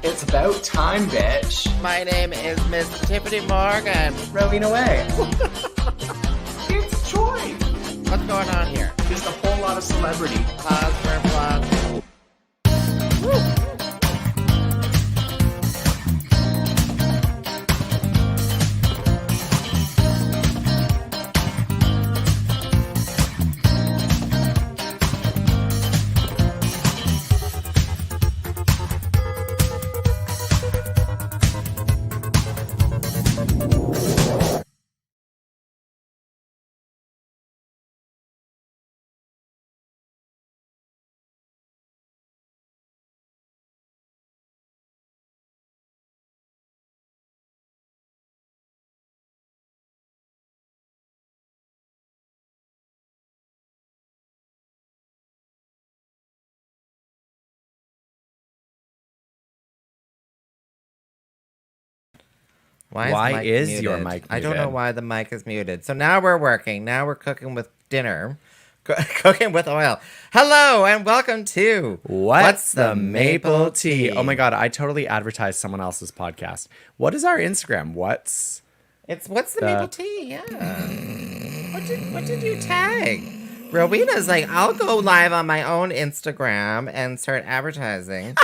It's about time, bitch. My name is Miss Tiffany Morgan. Rowing away. It's Troy. What's going on here? Just a whole lot of celebrity. Pause for applause. Why is your mic I don't know muted? why the mic is muted. So now we're working. Now we're cooking with dinner. Cooking with oil. Hello and welcome to What's the Maple Tea? Oh my God, I totally advertised someone else's podcast. What is our Instagram? What's the maple tea? Yeah. What did you tag? Rowena's like, I'll go live on my own Instagram and start advertising.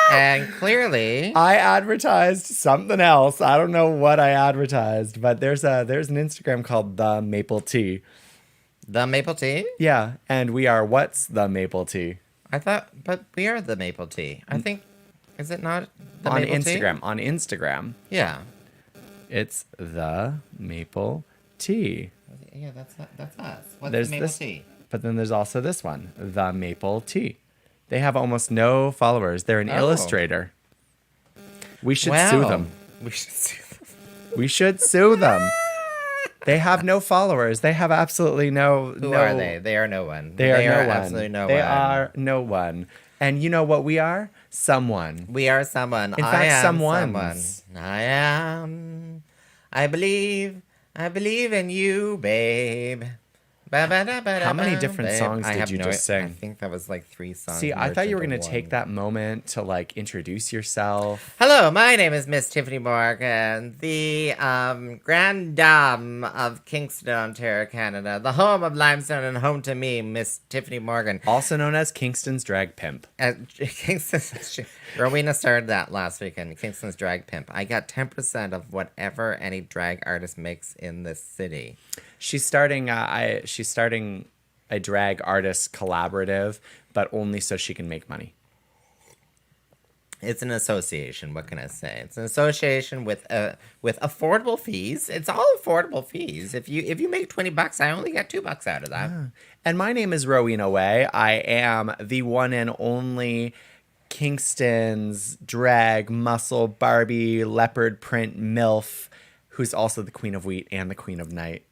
And clearly, I advertised something else. I don't know what I advertised, but there's an Instagram called The Maple Tea. the maple tea? Yeah, and we are What's the Maple Tea? I thought, but we are the maple tea. I think, is it not the On maple Instagram. tea? On Instagram, Yeah. it's The Maple Tea. Yeah, that's us. What's There's the maple this- tea? But then there's also this one, The Maple Tea. They have almost no followers. They're an Oh. illustrator. We should sue them. We should sue them. We should sue them. They have no followers. They have absolutely no. Who are they? They are no one. They are no one. absolutely no They one. are no one. And you know what we are? Someone. We are someone. In I fact, am someone's. someone. I am. I believe in you, babe. How many different songs I did have you just sing? I think that was like 3 songs. See, I thought you were merged going into to take one. that moment to like introduce yourself. Hello, my name is Miss Tiffany Morgan, the Grand Dame of Kingston, Ontario, Canada, the home of limestone and home to me, Miss Tiffany Morgan. Also known as Kingston's Drag Pimp. Kingston's, Rowena started that last weekend. Kingston's Drag Pimp. I got 10% of whatever any drag artist makes in this city. She's starting a drag artist collaborative, but only so she can make money. It's an association. What can I say? It's an association with affordable fees. It's all affordable fees. If you make $20, I only get $2 out of that. And my name is Rowena Way. I am the one and only Kingston's drag muscle Barbie leopard print MILF, who's also the Queen of Wheat and the Queen of Night.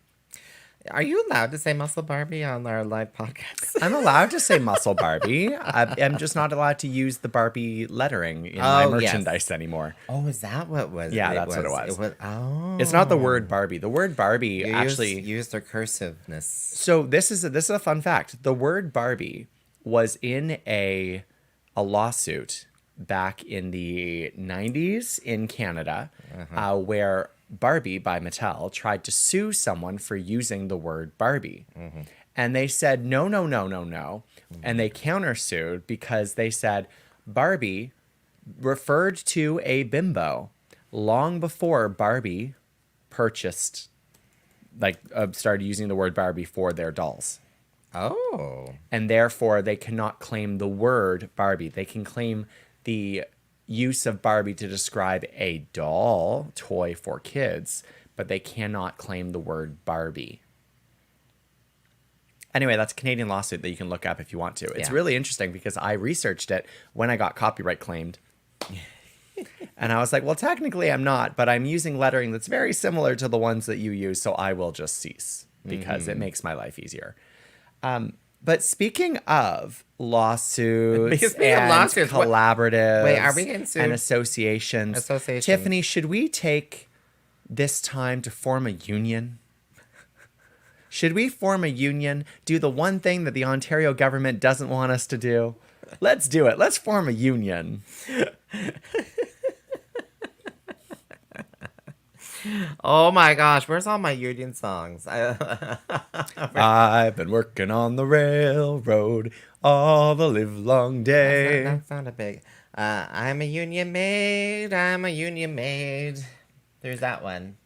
Are you allowed to say Muscle Barbie on our live podcast? I'm allowed to say muscle Barbie. I'm just not allowed to use the Barbie lettering in my Oh, yes. merchandise anymore. Oh, is that what was? Yeah, that's what it was. Oh, It's not the word Barbie. The word Barbie You actually. use their cursiveness. So this is a fun fact. The word Barbie was in a lawsuit back in the 90s in Canada, where Barbie by Mattel tried to sue someone for using the word Barbie. And they said, no, no, no, no, no. And they countersued because they said Barbie referred to a bimbo long before Barbie purchased, started using the word Barbie for their dolls. Oh, And therefore they cannot claim the word Barbie. They can claim the use of Barbie to describe a doll toy for kids, but they cannot claim the word Barbie. Anyway, that's a Canadian lawsuit that you can look up if you want to. It's Yeah. really interesting because I researched it when I got copyright claimed. And I was like, well, technically I'm not, but I'm using lettering that's very similar to the ones that you use, so I will just cease because it makes my life easier. But speaking of lawsuits Speaking of and lawsuits, what- collaboratives Wait, are we getting sued? and associations, Tiffany, should we take this time to form a union? Should we form a union, do the one thing that the Ontario government doesn't want us to do? Let's do it. Let's form a union. Oh my gosh, where's all my union songs? I've been working on the railroad all the livelong day. That's not a big. I'm a union maid. I'm a union maid. There's that one.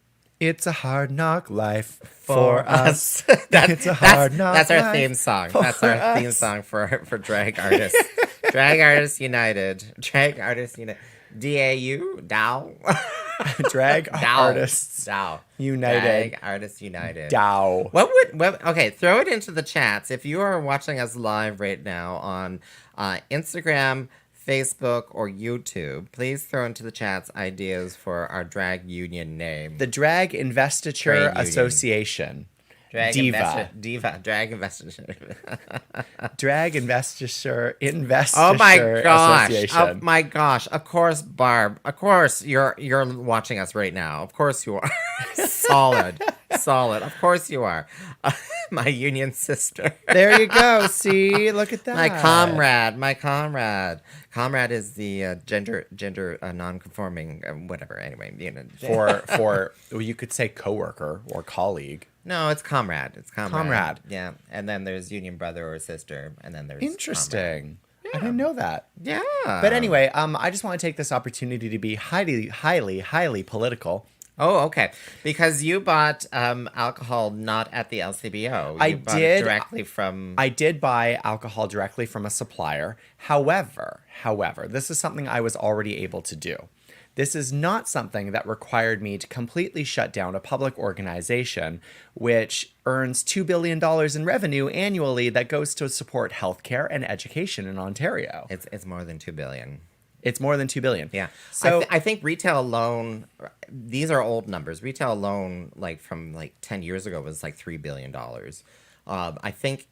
It's a hard knock life for us. That's, It's a hard knock That's our life theme song. for That's our theme us. song for drag artists. Drag Artists United. Drag Artists United. DAU? DAO? Drag DAO. artists DAO. United. Drag Artists United. Dow. Okay, throw it into the chats. If you are watching us live right now on Instagram, Facebook, or YouTube, please throw into the chats ideas for our drag union name. The Drag Investiture Trade union. Association. Drag Diva. Drag Investiture. Drag Investiture Oh my gosh. Association. Oh my gosh. Of course, Barb. Of course, you're watching us right now. Of course you are. Solid. Of course you are. My union sister. There you go. See, look at that. My comrade. Comrade is the gender non-conforming whatever. Anyway, you know. For well, you could say coworker or colleague. No, it's comrade. Comrade. Yeah, and then there's union brother or sister, and then there's Interesting. I didn't know that. comrade. Yeah. But anyway, I just want to take this opportunity to be highly political. Oh, okay. Because you bought alcohol not at the LCBO. I You bought did. it directly from. I did buy alcohol directly from a supplier. However, this is something I was already able to do. This is not something that required me to completely shut down a public organization which earns $2 billion in revenue annually that goes to support healthcare and education in Ontario. It's more than $2 billion. It's more than $2 billion. Yeah. So I think retail alone. These are old numbers. Retail alone, like from like 10 years ago, was like $3 billion. I think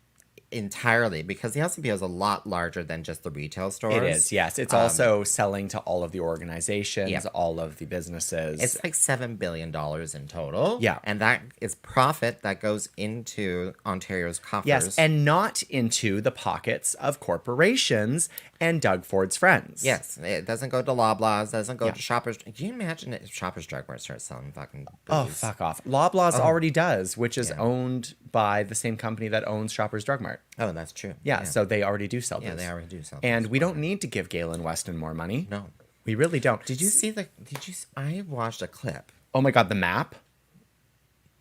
entirely because the LCBO is a lot larger than just the retail stores. it is, yes. It's also selling to all of the organizations, Yeah. all of the businesses. It's like $7 billion in total. Yeah. And that is profit that goes into Ontario's coffers. Yes, and not into the pockets of corporations and Doug Ford's friends. Yes, it doesn't go to Loblaws, doesn't go Yeah. to Shoppers. Can you imagine if Shoppers Drug Mart starts selling fucking booze? Oh, fuck off. Loblaws already does, which is owned by the same company that owns Shoppers Drug Mart. Oh, that's true. Yeah, so they already do sell Yeah, booze. they already do sell And booze. we don't need to give Galen Weston more money. No. We really don't. Did you see the? I watched a clip. Oh my god, the map?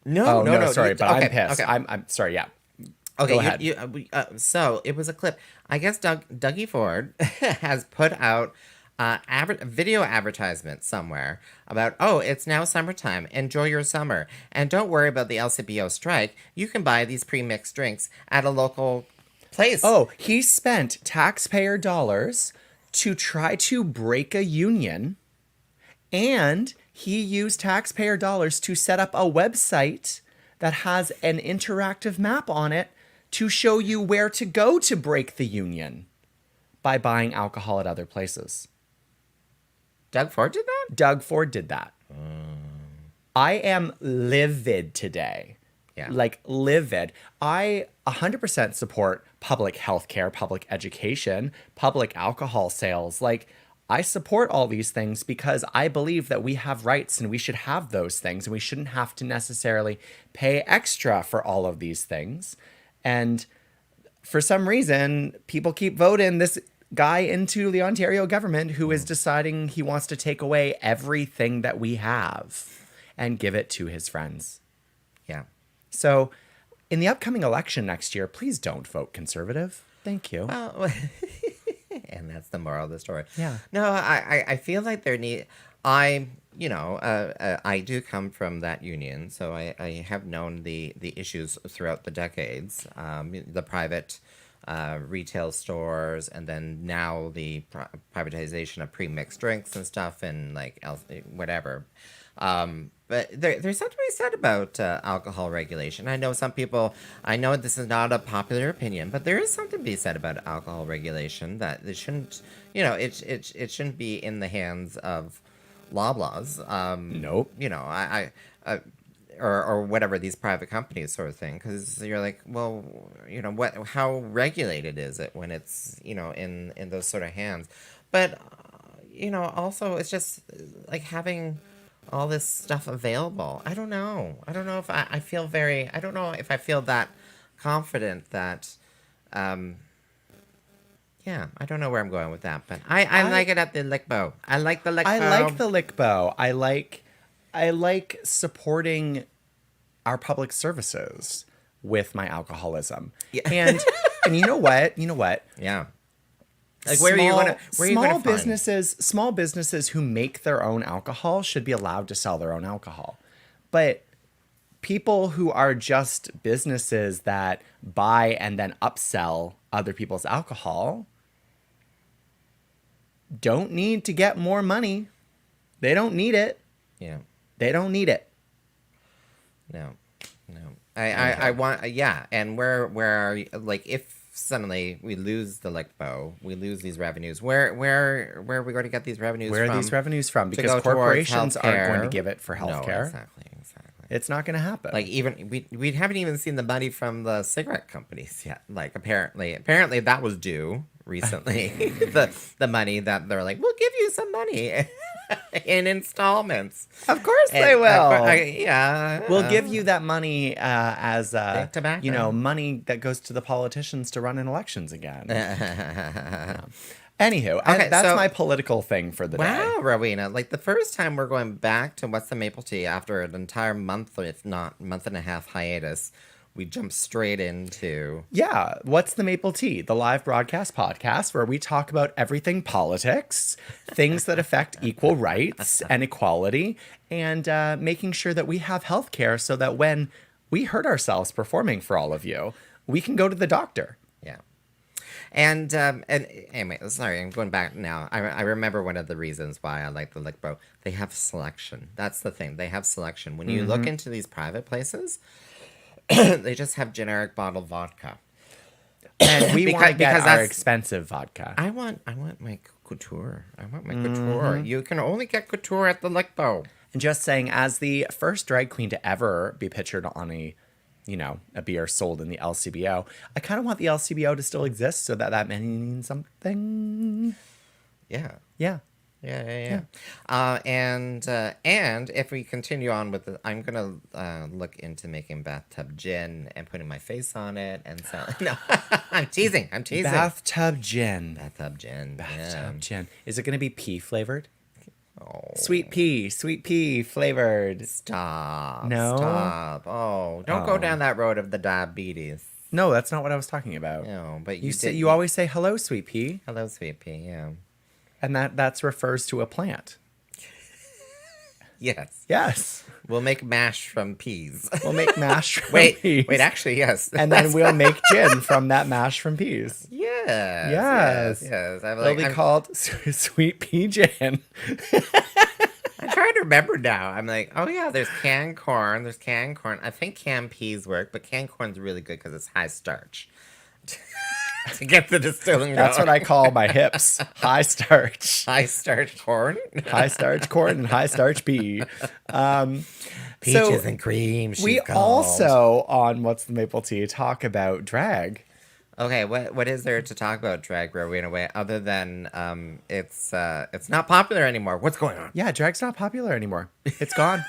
No, Oh, no, sorry, you- but okay, I'm pissed. Okay. I'm sorry, yeah. Okay, Go ahead. so it was a clip. I guess Dougie Ford has put out video advertisement somewhere about, oh, it's now summertime. Enjoy your summer. And don't worry about the LCBO strike. You can buy these pre-mixed drinks at a local place. Oh, he spent taxpayer dollars to try to break a union, and he used taxpayer dollars to set up a website that has an interactive map on it to show you where to go to break the union by buying alcohol at other places. Doug Ford did that? Doug Ford did that. I am livid today. Yeah. Like, livid. I 100% support public health care, public education, public alcohol sales. Like, I support all these things because I believe that we have rights and we should have those things and we shouldn't have to necessarily pay extra for all of these things. And for some reason, people keep voting this guy into the Ontario government who is deciding he wants to take away everything that we have and give it to his friends. Yeah. So, in the upcoming election next year, please don't vote Conservative. Thank you. Well, and that's the moral of the story. Yeah. No, I feel like I do come from that union, so I have known the issues throughout the decades. The private retail stores, and then now the privatization of pre-mixed drinks and stuff, and like whatever. But there's something to be said about alcohol regulation. I know some people. I know this is not a popular opinion, but there is something to be said about alcohol regulation that it shouldn't. It shouldn't be in the hands of Loblaws. Nope. Or whatever, these private companies sort of thing, because you're like, well, how regulated is it when it's in those sort of hands? But also it's just like having all this stuff available. I don't know if I feel very, I don't know if I feel that confident that yeah, I don't know where I'm going with that, but I like it at the Lickbo. I like the Lickbo. I like the Lickbo. I like supporting our public services with my alcoholism. Yeah. And you know what? Yeah. Like where are you gonna small businesses who make their own alcohol should be allowed to sell their own alcohol. But people who are just businesses that buy and then upsell other people's alcohol don't need to get more money. They don't need it. Yeah. They don't need it. No. I want, yeah. And where are you, like, if suddenly we lose the Lickbo, we lose these revenues, where are we going to get these revenues from? Where are these revenues from? To Because go towards corporations aren't healthcare. going to give it for No, healthcare. exactly. It's not going to happen. Like, even we haven't even seen the money from the cigarette companies yet. Like, apparently that was due recently. the money that they're like, we'll give you some money in installments. Of course they will. Yeah. We'll give you that money as Big tobacco. money that goes to the politicians to run in elections again. Anywho, Okay, that's so- my political thing for the day. Wow, Rowena! Like the first time we're going back to What's the Maple Tea after an entire month, if not month and a half hiatus, we jump straight into Yeah, What's the Maple Tea? The live broadcast podcast where we talk about everything politics, things that affect equal rights and equality, and making sure that we have health care so that when we hurt ourselves performing for all of you, we can go to the doctor. yeah. And anyway, sorry, I'm going back now. I remember one of the reasons why I like the Lickbo. They have selection. That's the thing. They have selection. When you look into these private places, they just have generic bottled vodka. And we want to get because our that's- expensive vodka. I want my couture. I want my couture. You can only get couture at the Lickbo. And just saying, as the first drag queen to ever be pictured on a beer sold in the LCBO, I kind of want the LCBO to still exist so that means something. Yeah. Yeah. Yeah. And if we continue on with it, I'm gonna look into making bathtub gin and putting my face on it and so. No, I'm teasing. Bathtub gin. Bathtub gin. Bathtub gin. Is it going to be pea flavored? Oh, Sweet pea flavored. stop. No? Stop. Oh, don't go Oh. down that road of the diabetes. No, that's not what I was talking about. No, but You always say hello, sweet pea, hello, sweet pea. Yeah. and that refers to a plant. Yes. Yes. We'll make mash from peas. We'll make mash from Wait. peas. Actually, yes. And then we'll make gin from that mash from peas. Yes. Yes. I'm It'll be called sweet pea gin. I'm trying to remember now. I'm like, oh yeah, there's canned corn. I think canned peas work, but canned corn's really good because it's high starch. To get the distilling. That's what I call my hips. High starch. high starch corn. High starch corn and high starch pea. Peaches and cream. We also, on What's the Maple Tea, talk about drag. Okay, what is there to talk about drag Rowena way other than it's not popular anymore? What's going on? Yeah, drag's not popular anymore. It's gone.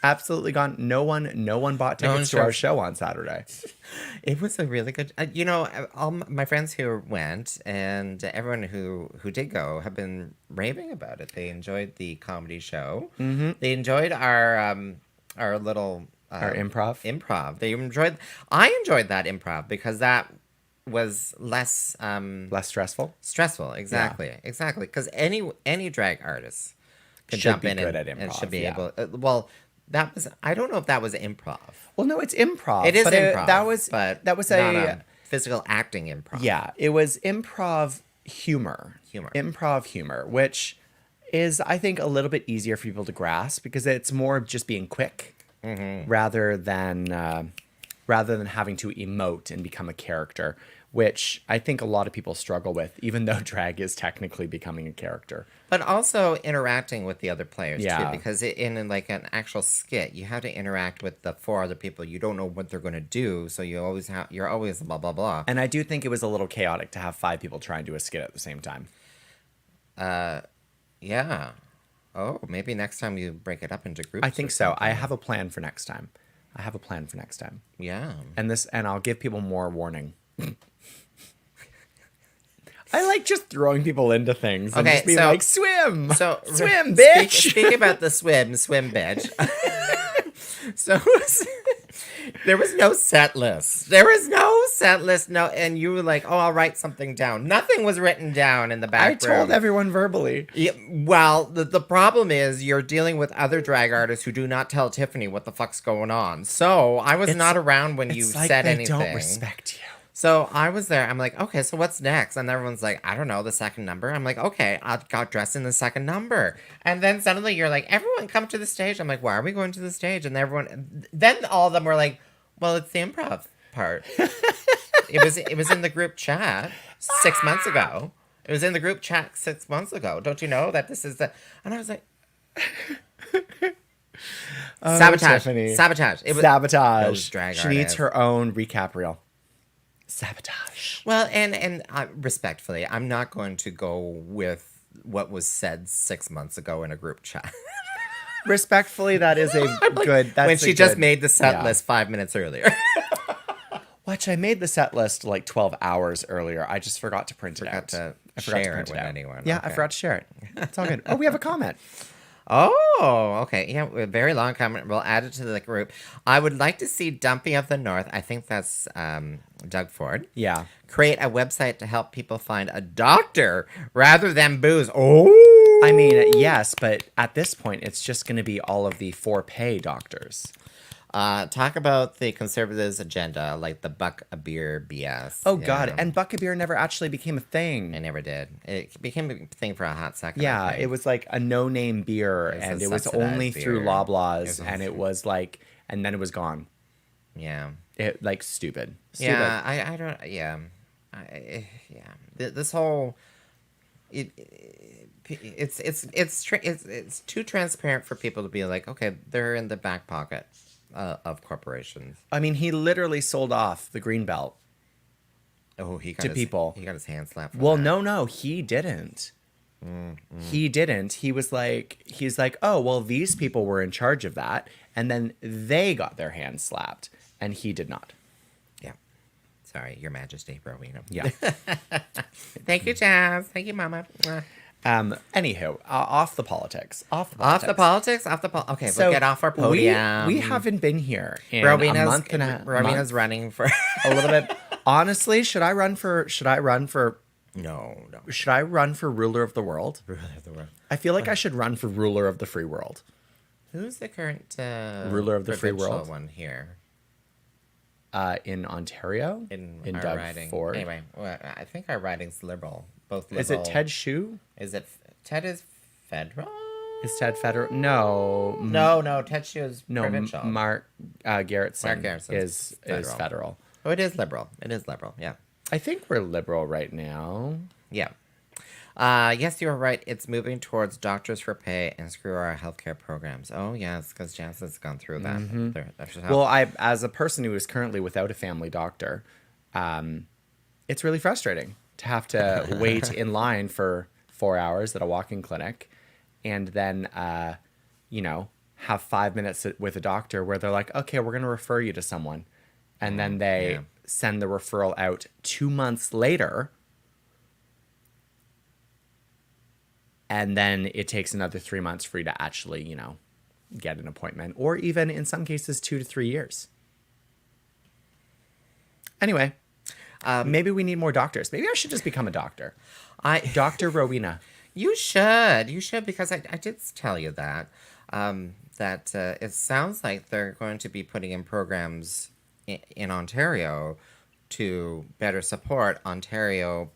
Absolutely gone. No one bought tickets to our show on Saturday. It was a really good. All my friends who went and everyone who did go have been raving about it. They enjoyed the comedy show. Mm-hmm. They enjoyed our little Our improv. I enjoyed that improv because that was less Less stressful. stressful. Exactly. Because any drag artist could Should jump be in good and at improv, should be yeah. able. I don't know if that was improv. Well, no, it's improv. It is but improv. that was but that was not a physical acting improv. Yeah, it was improv humor. Improv humor, which is, I think, a little bit easier for people to grasp because it's more of just being quick rather than having to emote and become a character, which I think a lot of people struggle with, even though drag is technically becoming a character. But also interacting with the other players Yeah. too, because in like an actual skit, you have to interact with the four other people. You don't know what they're going to do, so you're always blah blah blah. And I do think it was a little chaotic to have 5 people try and do a skit at the same time. Yeah. Oh, maybe next time you break it up into groups. I think or so. something. I have a plan for next time. Yeah. And I'll give people more warning. I like just throwing people into things and Okay, just being so- like, swim! So Swim, bitch! Speaking about the swim, bitch. So there was no set list. No, and you were like, "Oh, I'll write something down." Nothing was written down in the I back room. told everyone verbally. Yeah, well, the problem is you're dealing with other drag artists who do not tell Tiffany what the fuck's going on. So I was not around when you It's like said they anything. don't respect you. So I was there. I'm like, okay, so what's next? And everyone's like, I don't know, the second number. I'm like, okay, I got dressed in the second number. And then suddenly you're like, everyone come to the stage. I'm like, why are we going to the stage? And then all of them were like, well, it's the improv part. It was in the group chat 6 months ago. It was in the group chat 6 months ago. Don't you know that this is the? And I was like, sabotage, Tiffany. sabotage. Sabotage. those drag She needs artists. her own recap reel. Sabotage. Well, and respectfully, I'm not going to go with what was said 6 months ago in a group chat. Respectfully, that is a good. That's when a she just good- made the set yeah. list 5 minutes earlier. Watch, I made the set list like 12 hours earlier. I just forgot to print it out. I forgot to share print it it with out. anyone. Yeah, I Okay. forgot to share it. It's all good. Oh, we have a comment. Oh, okay. Yeah, a very long comment. We'll add it to the group. I would like to see Dumpy of the North. I think that's Doug Ford. Yeah. Create a website to help people find a doctor rather than booze. Oh, I mean, yes, but at this point, it's just going to be all of the for-pay doctors. Talk about the conservatives' agenda, like the buck a beer BS. Oh, Yeah. God. And Buck-a-Beer never actually became a thing. I never did. It became a thing for a hot second. Yeah, I think. it was like a no-name beer, It's a and it was subsidized only through beer. Loblaws, It was and it was like, and then it was gone. Yeah. It like stupid. Yeah, I don't. Yeah, yeah. This whole it's too transparent for people to be like, okay, they're in the back pocket of corporations. I mean, he literally sold off the green belt. Oh, he got To his, people. He got his hand slapped. For Well, that. no, he didn't. He didn't. He's like, oh, well, these people were in charge of that, and then they got their hands slapped, and he did not. Yeah. Sorry, Your Majesty, Rowena. Yeah. Thank you, Jazz. Thank you, Mama. Anywho, off the politics. Off the politics. Okay, So we'll get off our podium. We haven't been here in Rowena's, a month and a Rowena's month, running for. a little bit. Honestly, should I run for No. ruler of the world? I feel like I should run for ruler of the free world. Who's the current Ruler of the free provincial world? one here In Ontario, in our Doug riding? Ford. Anyway, well, I think our riding's liberal. Both liberal. Is it Ted Hsu? Is it Ted is federal? Is Ted federal? No, No, Ted Hsu is no. provincial. Mark Garrettson, Mark Garrettson is federal. Oh, it is liberal. Yeah. I think we're liberal right now. Yeah. Yes, you're right. It's moving towards doctors for pay and screw our healthcare programs. Oh, yes, because Jansen's gone through that. Well, as a person who is currently without a family doctor, it's really frustrating to have to wait in line for 4 hours at a walk-in clinic, and then, have 5 minutes with a doctor where they're like, okay, we're going to refer you to someone. And then they yeah. send the referral out 2 months later. And then it takes another 3 months for you to actually, get an appointment. Or even in some cases, 2 to 3 years. Anyway, maybe we need more doctors. Maybe I should just become a doctor. Dr. Rowena. You should, because I did tell you that, it sounds like they're going to be putting in programs in Ontario to better support Ontario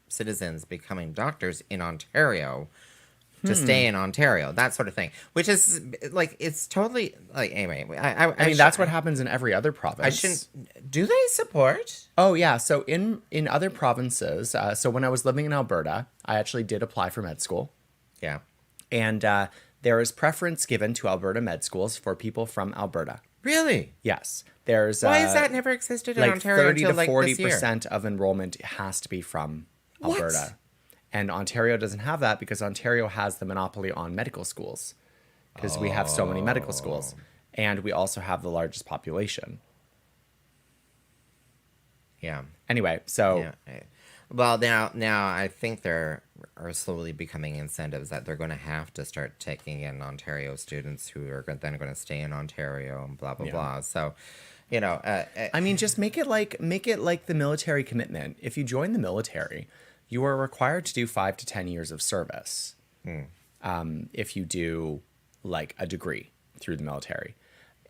citizens becoming doctors in Ontario to stay in Ontario, that sort of thing. Which is like, it's totally like, anyway. I mean, that's what happens in every other province. I shouldn't. Do they support? Oh yeah, so in other provinces, so when I was living in Alberta, I actually did apply for med school, Yeah. and there is preference given to Alberta med schools for people from Alberta. Really? Yes, there's Why has that never existed in like Ontario 30 until to like 40 this year? percent of enrollment has to be from What? Alberta, and Ontario doesn't have that because Ontario has the monopoly on medical schools because we have so many medical schools, and we also have the largest population. Yeah. Anyway, so Yeah. Well, now I think there are slowly becoming incentives that they're going to have to start taking in Ontario students who are then going to stay in Ontario and blah blah Yeah. blah. So, you know, I mean, just make it like the military commitment. If you join the military, you are required to do 5 to 10 years of service. If you do like a degree through the military,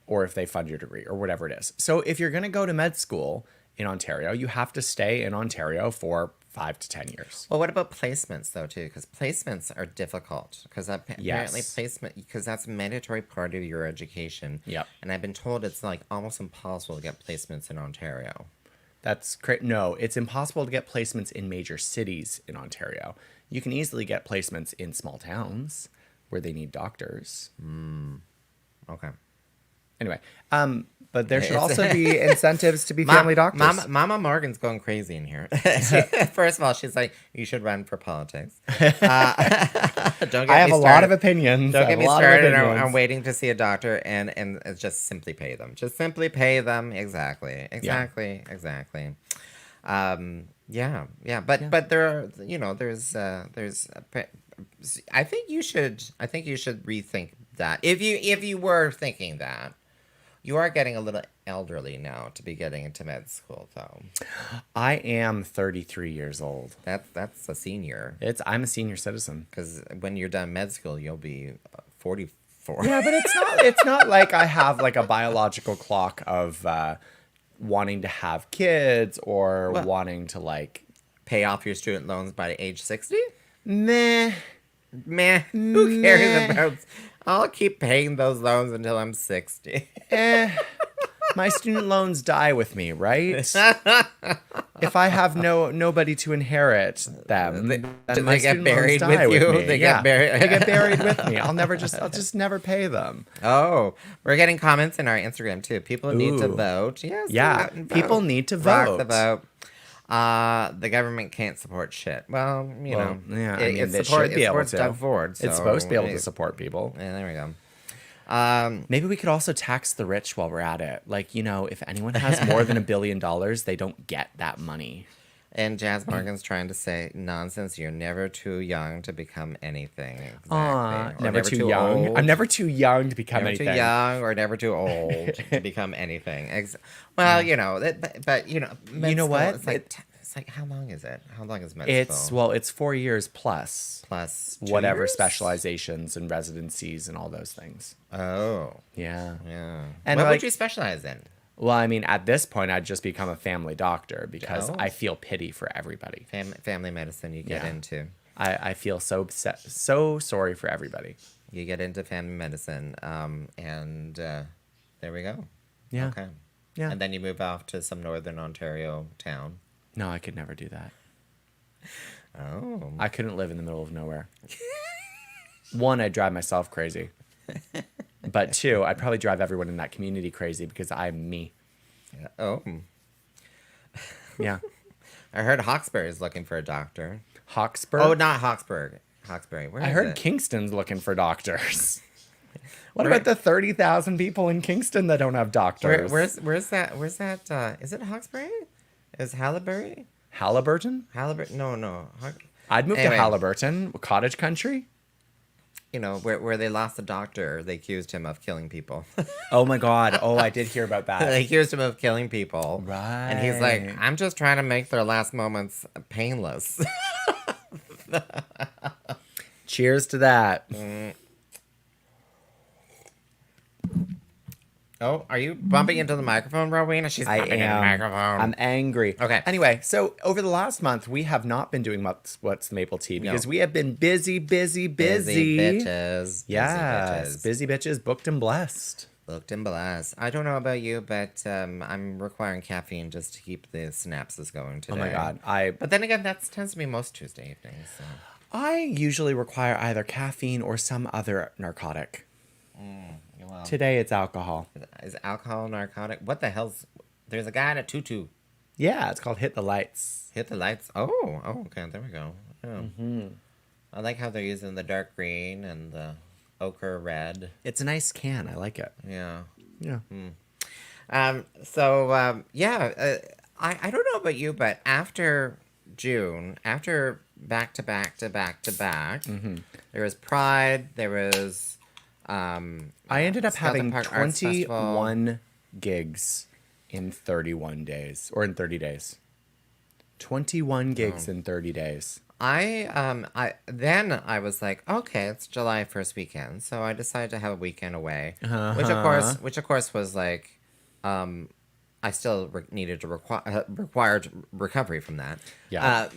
or if they fund your degree, or whatever it is. So if you're going to go to med school in Ontario, you have to stay in Ontario for 5 to 10 years. well, what about placements though too? Because placements are difficult because apparently Yes. placement because that's a mandatory part of your education. Yep. And I've been told it's like almost impossible to get placements in Ontario. That's no, it's impossible to get placements in major cities in Ontario. You can easily get placements in small towns where they need doctors. Okay. Anyway, but there should It's- also be incentives to be family doctors. Mama Morgan's going crazy in here. First of all, she's like, you should run for politics. Don't get I have me a lot started. of opinions. I Don't have get a me lot of started. opinions. I'm waiting to see a doctor and just simply pay them. Just simply pay them. Exactly. Yeah. But there are, there's I think you should rethink that. If you were thinking that, you are getting a little elderly now to be getting into med school, though. I am 33 years old. That's a senior. I'm a senior citizen. Because when you're done med school, you'll be 44. Yeah, but it's not like I have like a biological clock of wanting to have kids or Well- wanting to like Pay off your student loans by age 60? meh. Meh. Who cares Meh. about? I'll keep paying those loans until I'm 60. My student loans die with me, right? If I have nobody to inherit them, then do my they get student buried loans die with you? me. They get buried- They get buried with me. I'll just never pay them. Oh, we're getting comments in our Instagram too. People need to Ooh. vote. Yes, Yeah, go out and people vote. need to Rock the vote. vote. The government can't support shit. Well, Yeah, I mean, it they supports should be able supports to. Doug Ford. It's so supposed to be able to it- support people. Yeah, there we go. Maybe we could also tax the rich while we're at it. Like, if anyone has more than $1 billion, they don't get that money. And Jazz Morgan's trying to say nonsense. You're never too young to become anything. Exactly. Aw, Or never too young. old. I'm never too young to become Never anything. too young or never too old to become anything. Well, but You med know school, what? It's like how long is it? How long is med It's school? it's 4 years plus Plus 2 whatever years? specializations and residencies and all those things. Oh, Yeah. yeah. And what like- would you specialize in? Well, I mean, at this point, I'd just become a family doctor because Oh. I feel pity for everybody. Family medicine. You get Yeah. into. I feel so sorry for everybody. You get into family medicine, and there we go. Yeah. Okay. Yeah. And then you move off to some northern Ontario town. No, I could never do that. Oh. I couldn't live in the middle of nowhere. One, I'd drive myself crazy. But two, I'd probably drive everyone in that community crazy because I'm me. Oh. Yeah. I heard Hawkesbury is looking for a doctor. Hawkesbury. Oh, not Hawkesbury. Hawkesbury. Where I is heard it? Kingston's looking for doctors. What Where- about the 30,000 people in Kingston that don't have doctors? Where's that? Is it Hawkesbury? Is Hallaberry? Halliburton? Halliburton? No. I'd move Anyway. to Halliburton, cottage country. Where they lost a doctor, they accused him of killing people. Oh my God. Oh, I did hear about They that. accused him of killing people. And he's like, Right. I'm just trying to make their last moments painless. Cheers to that. Oh, are you bumping into the microphone, Rowena? She's I bumping into the am. microphone. I'm angry. Okay. Anyway, so over the last month, we have not been doing What's the Maple Tea because we have been busy. Busy bitches. Yes, busy bitches, booked and blessed. Booked and blessed. I don't know about you, but I'm requiring caffeine just to keep the synapses going today. Oh my God. But then again, that tends to be most Tuesday evenings. So. I usually require either caffeine or some other narcotic. Well, Today it's alcohol. is alcohol narcotic? What the hell's... There's a guy in a tutu. Yeah, it's called Hit the Lights. Hit the lights. Oh, okay. There we go. Oh. I like how they're using the dark green and the ochre red. It's a nice can. I like it. Yeah. Yeah. I don't know about you, but after June, after back to back, there was Pride, there was I ended up Southern having Park Arts Festival. 21 gigs in 31 days, or in 30 days. 21 gigs in 30 days. I was like, okay, it's July 1st weekend, so I decided to have a weekend away, which of course was like, I still needed to required recovery from that. Yeah.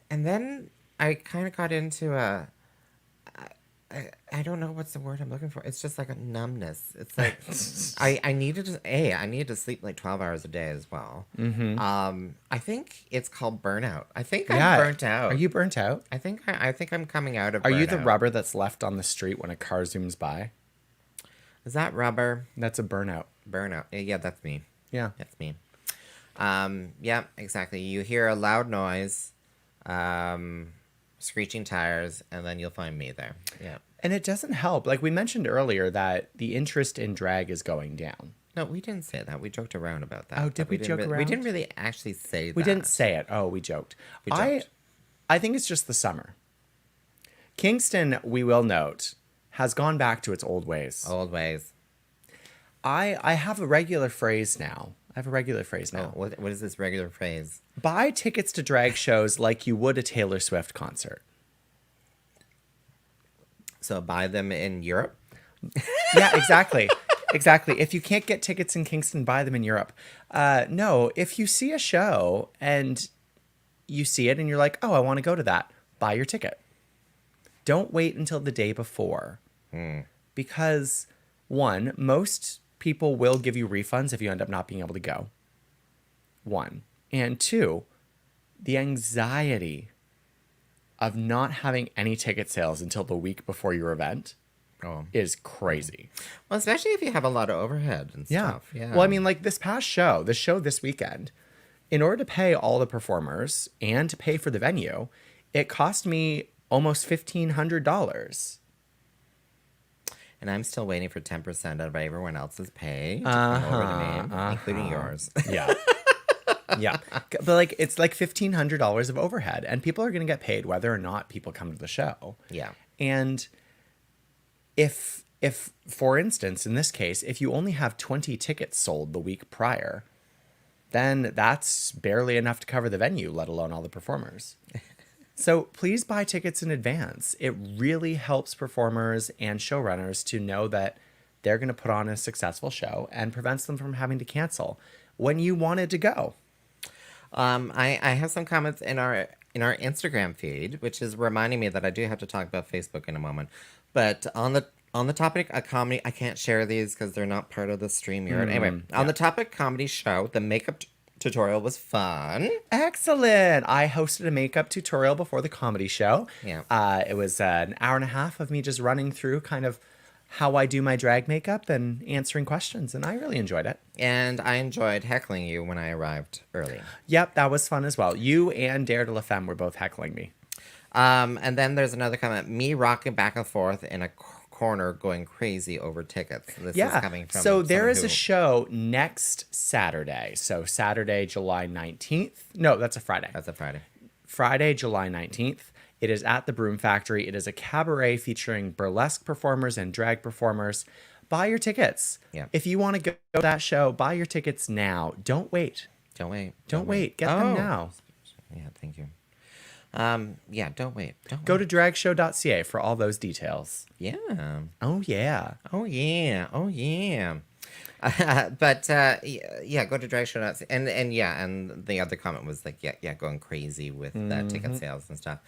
And then I kind of got into I don't know what's the word I'm looking for. It's just like a numbness. It's like I needed to sleep like 12 hours a day as well. I think it's called burnout. I think I'm burnt out. Are you burnt out? I think I'm coming out of. Are you the burnout. rubber that's left on the street when a car zooms by? Is that rubber? That's a burnout. Burnout. Yeah, that's me. Yeah. That's me. Yeah, exactly. You hear a loud noise, screeching tires, and then you'll find me there. Yeah. And it doesn't help. Like we mentioned earlier that the interest in drag is going down. No, we didn't say that. We joked around about that. Oh, did but we didn't joke We around? didn't really actually say that. We didn't say it. Oh, we joked. We joked. I think it's just the summer. Kingston, we will note, has gone back to its old ways. Old ways. I have a regular phrase now. I have a regular phrase now. Oh, what is this regular phrase? Buy tickets to drag shows like you would a Taylor Swift concert. So buy them in Europe? Yeah, exactly. Exactly. If you can't get tickets in Kingston, buy them in Europe. No, if you see a show and you see it and you're like, oh, I want to go to that, buy your ticket. Don't wait until the day before. Because, one, most people will give you refunds if you end up not being able to go. One. And two, the anxiety of not having any ticket sales until the week before your event is crazy. Well, especially if you have a lot of overhead and stuff. Yeah. Well, I mean, like this show this weekend, in order to pay all the performers and to pay for the venue, it cost me almost $1,500. And I'm still waiting for 10% of everyone else's pay to come over to me, including yours. Yeah. Yeah. But like, it's like $1,500 of overhead, and people are going to get paid whether or not people come to the show. Yeah. And if, for instance, in this case, if you only have 20 tickets sold the week prior, then that's barely enough to cover the venue, let alone all the performers. So please buy tickets in advance. It really helps performers and showrunners to know that they're going to put on a successful show and prevents them from having to cancel when you wanted to go. I have some comments in our Instagram feed, which is reminding me that I do have to talk about Facebook in a moment. But on the topic of comedy, I can't share these because they're not part of the StreamYard. Anyway, on the topic comedy show, the makeup tutorial was fun. Excellent. I hosted a makeup tutorial before the comedy show. Yeah. It was an hour and a half of me just running through kind of how I do my drag makeup and answering questions, and I really enjoyed it. And I enjoyed heckling you when I arrived early. Yep, that was fun as well. You and Dare de la Femme were both heckling me. And then there's another comment, me rocking back and forth in a corner going crazy over tickets. This is coming from so there is someone a show next Saturday. So Saturday, July 19th. No, that's a Friday. That's a Friday. Friday, July 19th. It is at the Broom Factory. It is a cabaret featuring burlesque performers and drag performers. Buy your tickets. Yeah. If you want to go to that show, buy your tickets now. Don't wait. Don't wait. Don't wait. Get them now. Yeah, thank you. Yeah, don't wait. Go to dragshow.ca for all those details. Yeah. Oh, yeah. Oh, yeah. Oh, yeah. But yeah, go to drag show nuts. And yeah, and the other comment was like, yeah, going crazy with ticket sales and stuff.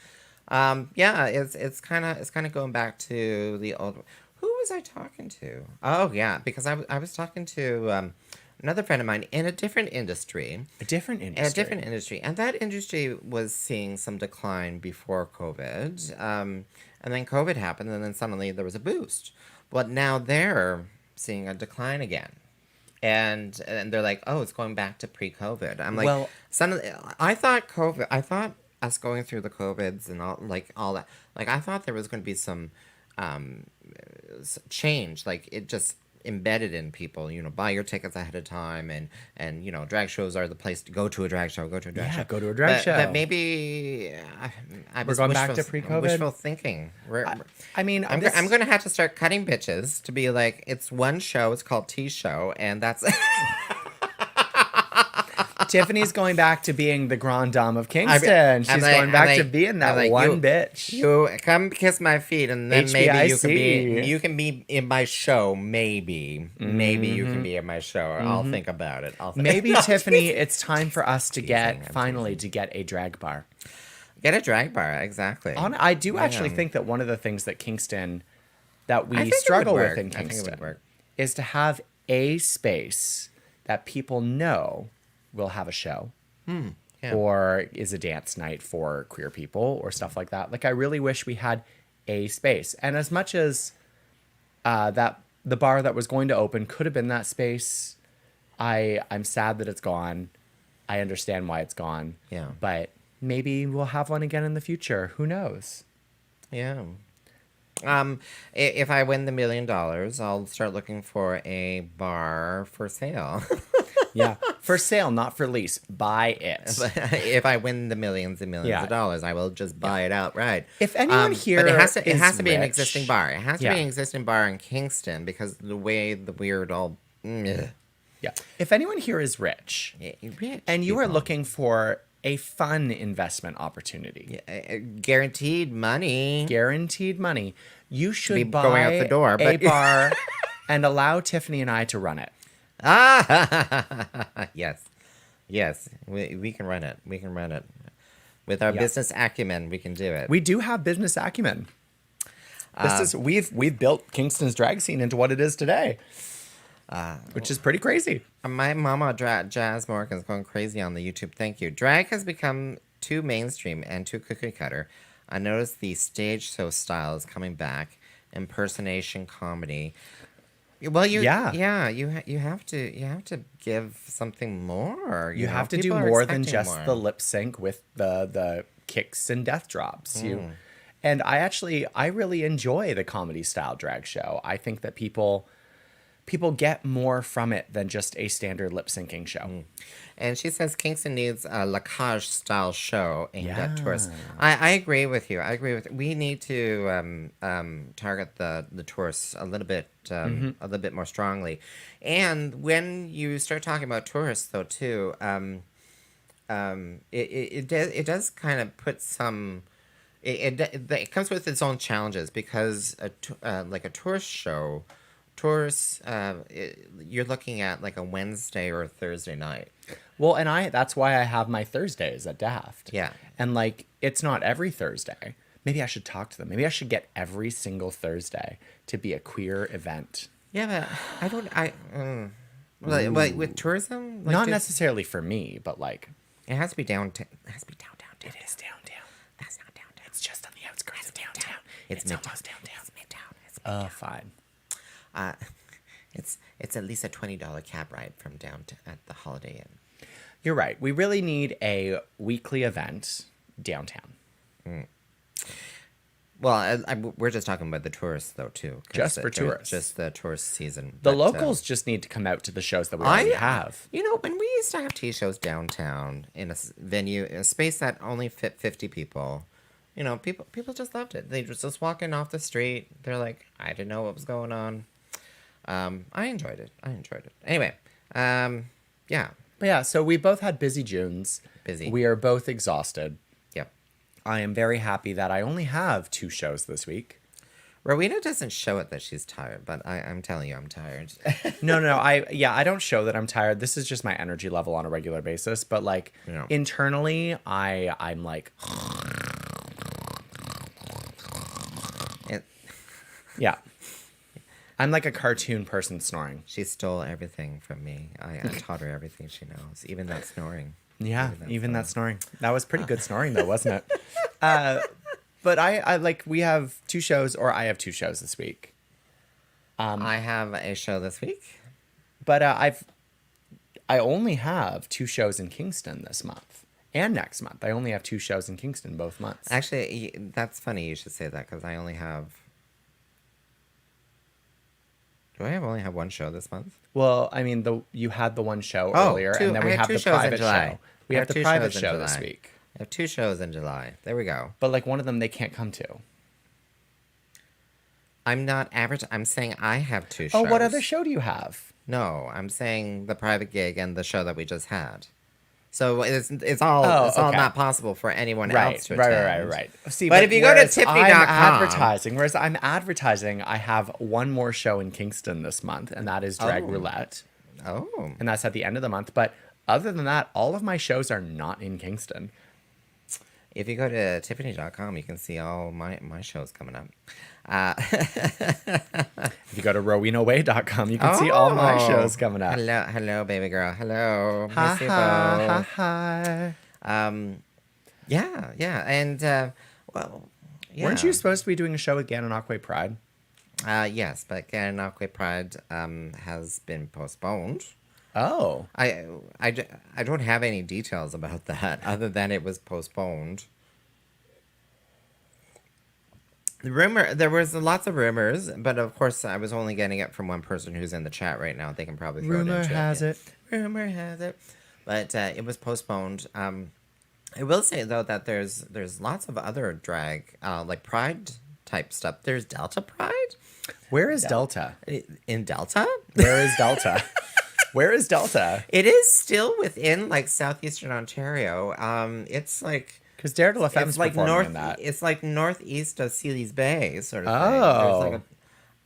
Yeah, it's kind of going back to the old. Who was I talking to? Oh yeah, because I was talking to another friend of mine in a different industry. A different industry. A different industry, and that industry was seeing some decline before COVID, and then COVID happened, and then suddenly there was a boost. But now they're seeing a decline again, and they're like, oh, it's going back to pre-COVID. I'm like, Well- suddenly, I thought us going through the COVIDs and all that, like I thought there was going to be some change, like it just embedded in people, buy your tickets ahead of time, and drag shows are the place to go to a drag show. Yeah, go to a drag show. But maybe I We're was going back to wishful- pre-COVID? wishful thinking. I mean, I'm going to have to start cutting bitches to be like, it's one show, it's called T Show, and that's Tiffany's going back to being the grand dame of Kingston. She's going back to being that one bitch. You come kiss my feet, and then maybe HBIC. you can be in my show. Maybe you can be in my show. I'll think about it. Maybe Tiffany, it's time for us to finally get a drag bar. Get a drag bar, exactly. I do actually think that one of the things that Kingston, that I we think it would struggle with work. in I think it Kingston, would work. is to have a space that people know will have a show. Yeah. Or is a dance night for queer people or stuff like that. Like, I really wish we had a space. And as much as that the bar that was going to open could have been that space, I'm sad that it's gone. I understand why it's gone. Yeah. But maybe we'll have one again in the future. Who knows? Yeah. If I win the $1 million, I'll start looking for a bar for sale. Yeah. For sale, not for lease. Buy it. If I win the millions and millions of dollars, I will just buy it outright. If anyone here but it has is to be an rich- existing bar. It has to Yeah. be an existing bar in Kingston because the way the weird all. Yeah. If anyone here is rich and you are looking for a fun investment opportunity, guaranteed money. guaranteed money, you should Be buy going out the door, a but- bar and allow Tiffany and I to run it. Yes, we can run it. We can run it with our Yeah. business acumen. We can do it. We do have business acumen. We've built Kingston's drag scene into what it is today, which is pretty crazy. My mama, Jazz Morgan, is going crazy on the YouTube. Thank you. Drag has become too mainstream and too cookie cutter. I noticed the stage show style is coming back. Impersonation comedy. Well, you have to give something more. You have to do People are more than expecting just more. the lip sync with the kicks and death drops. And I really enjoy the comedy style drag show. I think that people get more from it than just a standard lip syncing show. And she says Kingston needs a Lacage style show aimed at Yeah. tourists. I agree with you. We need to target the tourists a little bit more strongly. And when you start talking about tourists, though, too, it does kind of put some. It comes with its own challenges because like a tourist show. Tourists, you're looking at like a Wednesday or a Thursday night. Well, and that's why I have my Thursdays at Daft. Yeah. And like, it's not every Thursday. Maybe I should talk to them. Maybe I should get every single Thursday to be a queer event. Yeah, but like with tourism, like Not necessarily for me, but like, it has to be downtown. It has to be downtown. it is downtown. That's not downtown. It's just on the outskirts of downtown. It's It's midtown. almost downtown. It's midtown. It's Oh, fine. it's at least a $20 cab ride from downtown at the Holiday Inn. You're right. We really need a weekly event downtown. Well, we're just talking about the tourists though too. 'cause Just for they're tourists. just the tourist season. The But, locals just need to come out to the shows that we already have. You know, when we used to have tea shows downtown in a venue, in a space that only fit 50 people, people just loved it. They just walking off the street. They're like, I didn't know what was going on. I enjoyed it. Anyway, yeah. But yeah, so we both had busy Junes. Busy. We are both exhausted. Yep. I am very happy that I only have 2 shows this week. Rowena doesn't show it that she's tired, but I'm telling you, I'm tired. No, I don't show that I'm tired. This is just my energy level on a regular basis. But like Yeah. internally, I'm like, It, yeah. I'm like a cartoon person snoring. she stole everything from me. I taught her everything she knows, even that snoring. Yeah, even that snoring. That was pretty good snoring though, wasn't it? But I like we have two shows, or I have two shows this week. I have a show this week. But I only have two shows in Kingston this month and next month. I only have two shows in Kingston both months. Actually, that's funny you should say that because I only have. Do I only have one show this month? Well, I mean, you had the one show earlier, and then I we had have two the shows in private July. show. We I have the two private shows in show this July. week. I have two shows in July. There we go. But like one of them, they can't come to. I'm not average. I'm saying I have two shows. Oh, what other show do you have? No, I'm saying the private gig and the show that we just had. So it's all okay. not possible for anyone else to attend. Right. See, But if you go to whereas Tiffany.com, whereas I'm advertising, I have one more show in Kingston this month, and that is Drag Roulette, Oh, and that's at the end of the month. But other than that, all of my shows are not in Kingston. if you go to Tiffany.com, you can see all my shows coming up. If you go to RowenaWay.com, you can see all my shows coming up. Hello, baby girl. Hello, Ha Miss you ha both. ha ha. Yeah, and well, yeah. Weren't you supposed to be doing a show with Gananoque Pride? Yes, but Gananoque Pride has been postponed. Oh. I don't have any details about that other than it was postponed. There was lots of rumors, but of course I was only getting it from one person who's in the chat right now. They can probably throw Rumor it into has it. Rumor has it. But it was postponed. I will say though that there's lots of other drag like Pride type stuff. There's Delta Pride Where is Delta? in Delta. Where is Delta? Where is Delta? It is still within like southeastern Ontario. It's like Because Daredevil FM's it's like performing north. in that. It's like northeast of Sealy's Bay, sort of thing. Oh. There's like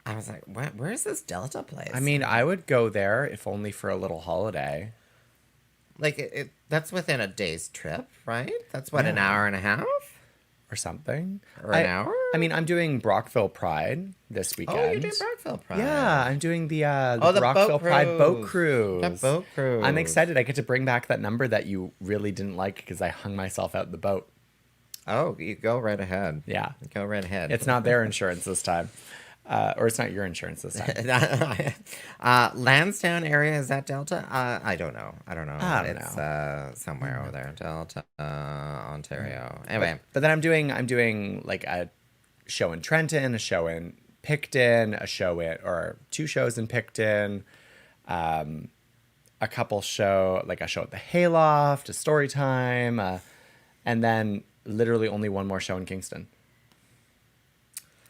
I was like, where's this Delta place? I mean, I would go there if only for a little holiday. like that's within a day's trip, right? That's what, an Yeah. hour and a half Or something. or an hour? I mean, I'm doing Brockville Pride this weekend. Oh, you're doing Brockville Pride. Yeah, I'm doing the the Brockville boat Pride boat cruise. cruise. The boat cruise. I'm excited. I get to bring back that number that you really didn't like because I hung myself out in the boat. Oh, you go right ahead. Yeah. Go right ahead. It's not their insurance this time. Or it's not your insurance this time. Lansdowne area, is that Delta? I don't know. I don't It's somewhere over there. Delta, Ontario. Anyway. But then I'm doing like a show in Trenton, a show in Picton, or two shows in Picton, a show at the Hayloft, a story time, and then literally only one more show in Kingston.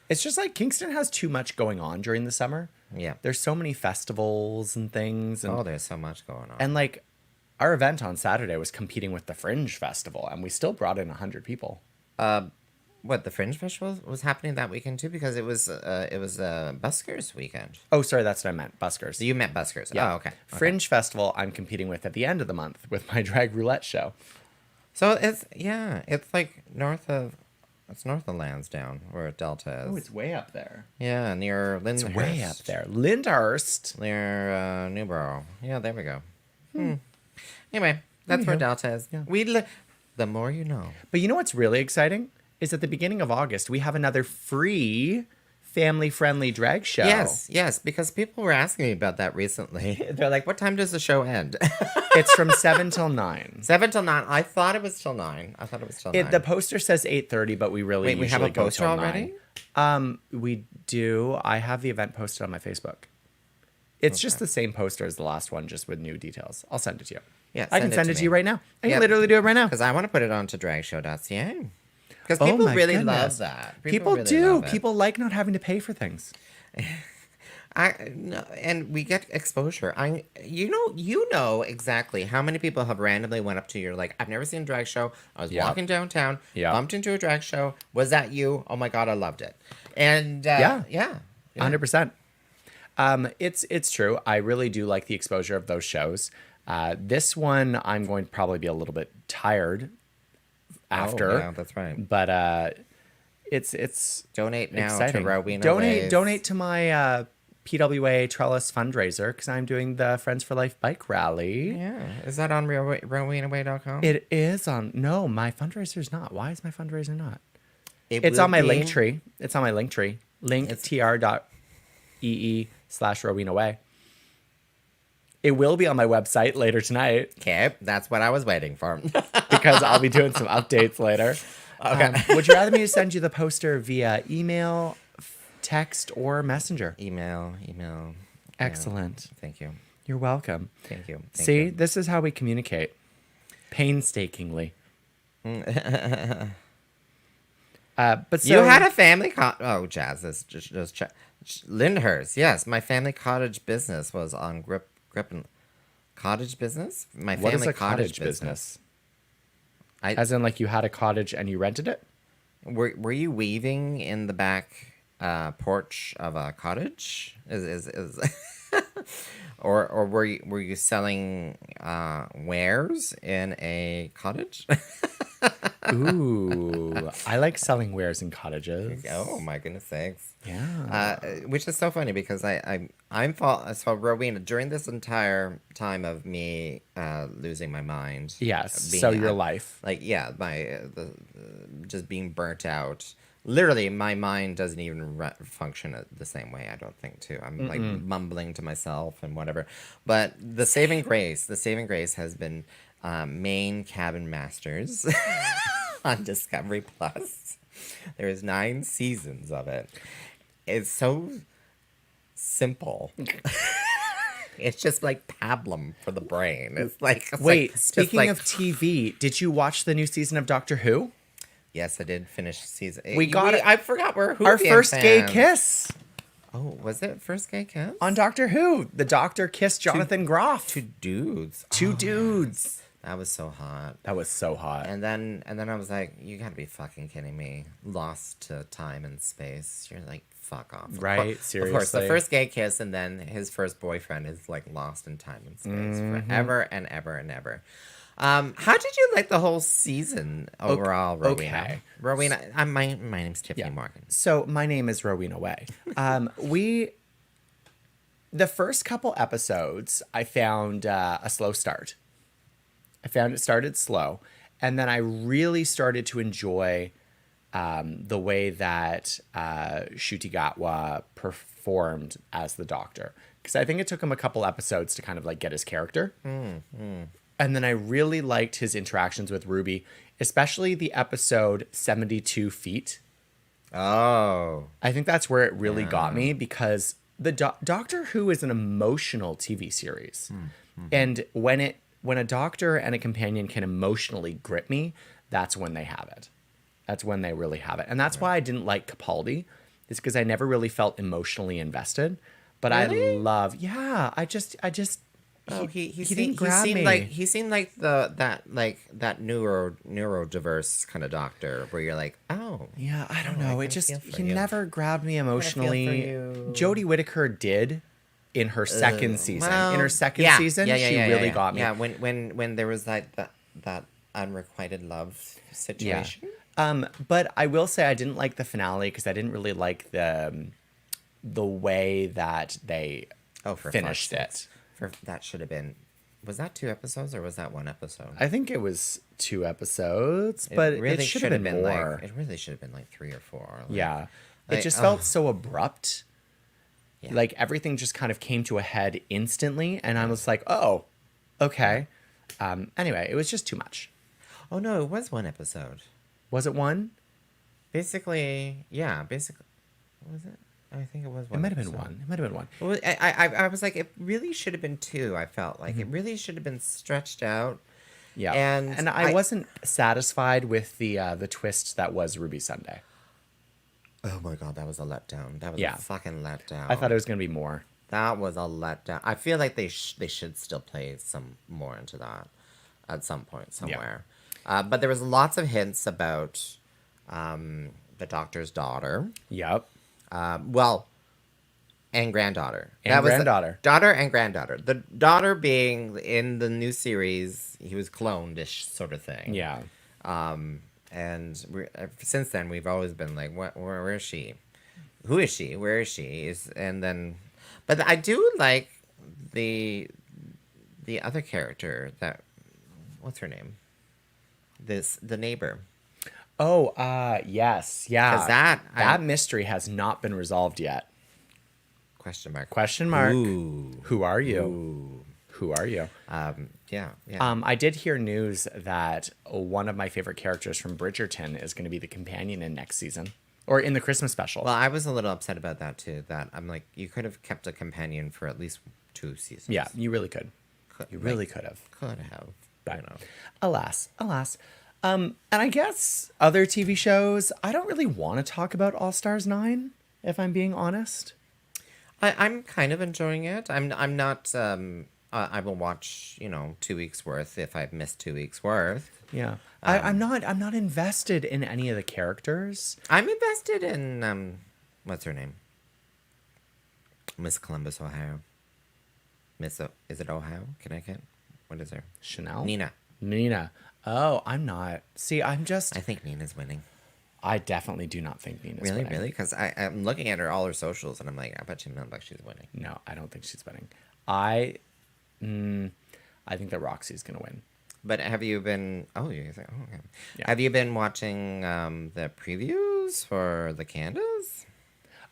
It's just like Kingston has too much going on during the summer. Yeah. There's so many festivals and things. And, Oh, there's so much going on. and like our event on Saturday was competing with the Fringe Festival, and we still brought in 100 people. What, the Fringe Festival was happening that weekend too? Because it was Buskers weekend. Oh, sorry, that's what I meant. Buskers. You meant Buskers. Yeah. Oh, okay. Fringe Festival I'm competing with at the end of the month with my drag roulette show. So it's like north of Lansdowne where Delta is. Oh, it's way up there. Yeah, near Lyndhurst. It's way up there. Lyndhurst. Near Newborough. Yeah, there we go. Anyway, that's where Delta is. Yeah. The more you know. But you know what's really exciting? Is at the beginning of August, we have another free family-friendly drag show. Yes, because people were asking me about that recently. They're like, what time does the show end? It's from 7 till 9. 7 till 9. I thought it was till 9. 9. The poster says 8:30, but we really Wait, we have usually a go poster till already? 9. We do. I have the event posted on my Facebook. It's just the same poster as the last one, just with new details. I'll send it to you. Yeah, I can send it to me. you right now. I Yeah. can literally do it right now. Because I want to put it onto dragshow.ca. Because Oh people my really goodness. love that. People really do. love it. People like not having to pay for things. And we get exposure. You know exactly how many people have randomly went up to you. Like, I've never seen a drag show. I was Yeah. walking downtown, Yeah. bumped into a drag show. Was that you? Oh my god, I loved it. And Yeah. yeah. 100%. It's true. I really do like the exposure of those shows. This one, I'm going to probably be a little bit tired after. Oh, yeah, that's right. But it's Donate now exciting. to Rowena Donate Ways. to my PWA Trellis fundraiser because I'm doing the Friends for Life bike rally. Yeah. Is that on rowenaway.com? It is on. No, my fundraiser's not. Why is my fundraiser not? It's will on my be- link tree. It's on my link tree. linktr.ee/RowenaWay. It will be on my website later tonight Okay, that's what I was waiting for. because I'll be doing some updates later. Okay. Would you rather me to send you the poster via email, text, or messenger? email. Excellent. Thank you. You're welcome. Thank you. Thank See, you. this is how we communicate. Painstakingly. But so You had a family Jazz, this just Lyndhurst. Yes, my family cottage business was on Grippen. Cottage business? My What family is a cottage business? As in, like, you had a cottage and you rented it? Were you weaving in the back porch of a cottage? Is or were you selling wares in a cottage? Ooh, I like selling wares in cottages. Oh my goodness sakes! Yeah. Which is so funny because so Rowena, during this entire time of me losing my mind. Yes. being So your at- life. like just being burnt out. Literally, my mind doesn't even function the same way. I don't think too. I'm like mumbling to myself and whatever. But the saving grace has been Maine Cabin Masters on Discovery Plus. There's 9 seasons of it. It's so simple. It's just like pablum for the brain. It's like Wait, just speaking like- of TV, did you watch the new season of Doctor Who? Yes, I did finish season. We got it. I forgot we're Our Whovian first gay fans. kiss Oh, was it first gay kiss? on Doctor Who. The Doctor kissed Jonathan Groff. Two dudes. Two Oh, dudes. that was so hot. That was so hot. And then I was like, you gotta be fucking kidding me. Lost to time and space. You're like, fuck off. Of Right, course, Of course, the seriously. first gay kiss and then his first boyfriend is like lost in time and space forever and ever and ever. How did you like the whole season overall, Rowena? okay. Rowena, my name's Tiffany Morgan. So my name is Rowena Way. The first couple episodes, I found a slow start. I found it started slow, and then I really started to enjoy the way that Ncuti Gatwa performed as the Doctor, because I think it took him a couple episodes to kind of like get his character. And then I really liked his interactions with Ruby, especially the episode 72 Feet. Oh. I think that's where it really got me because the Doctor Who is an emotional TV series. And when a doctor and a companion can emotionally grip me, that's when they have it. That's when they really have it. And that's why I didn't like Capaldi, is because I never really felt emotionally invested. But Really? I love, I just Oh, he didn't grab seemed me. like he seemed like that neurodiverse kind of doctor where you're like, oh, Yeah, I don't Oh, I know. can It just feel for he you. never grabbed me feel for emotionally. you. Jodie Whittaker did in her second season. well, In her second yeah, season, yeah, she yeah, really yeah. got me. Yeah, when there was that unrequited love situation. But I will say I didn't like the finale because I didn't really like the way that they Oh, for finished fuck's it. sakes. That should have been. Was that 2 episodes or was that 1 episode? I think it was 2 episodes, but it should have been more. like it really should have been like 3 or 4. Like, Yeah. like, It just felt so abrupt. Yeah. Like everything just kind of came to a head instantly. And I was like, oh, okay. Anyway, it was just too much. Oh no, it was 1 episode. Was it 1? Basically, yeah. Basically, was it? I think it was 1. It might have been episode. 1. It might have been 1. Well, I was like, it really should have been 2. I felt like it really should have been stretched out. Yeah. And I wasn't satisfied with the twist that was Ruby Sunday. Oh my god, that was a letdown. That was Yeah. a fucking letdown. I thought it was going to be more. That was a letdown. I feel like they should still play some more into that at some point somewhere. But there was lots of hints about the doctor's daughter. Yep. Well, and granddaughter. And granddaughter. Daughter and granddaughter. The daughter being in the new series, he was cloned-ish sort of thing. Yeah. And since then, we've always been like, where is she? Who is she? Where is she? But I do like the other character that, what's her name? The neighbor. Oh, yes. Yeah. 'Cause that mystery has not been resolved yet. Question mark. Question mark. Ooh. Who are you? Ooh. Who are you? Yeah. I did hear news that one of my favorite characters from Bridgerton is going to be the companion in next season. Or in the Christmas special. Well, I was a little upset about that too. That I'm like, you could have kept a companion for at least 2 seasons. Yeah, you really could. You really could have. Could have. But You know. alas. And I guess other TV shows, I don't really want to talk about All Stars 9, if I'm being honest. I'm kind of enjoying it. I'm not. I will watch 2 weeks worth if I've missed 2 weeks worth. Yeah. I'm not invested in any of the characters. I'm invested in what's her name? Miss Columbus, Ohio. Is it Ohio? Connecticut? What is her? Chanel? Nina. Oh, I'm not. See, I think Nina's winning. I definitely do not think Nina's winning. Really? Because I'm looking at all her socials and I'm like, I bet you $1 she's winning. No, I don't think she's winning. I think that Roxy's going to win. But have you been? Oh, okay. Yeah. Have you been watching the previews for the Canada's?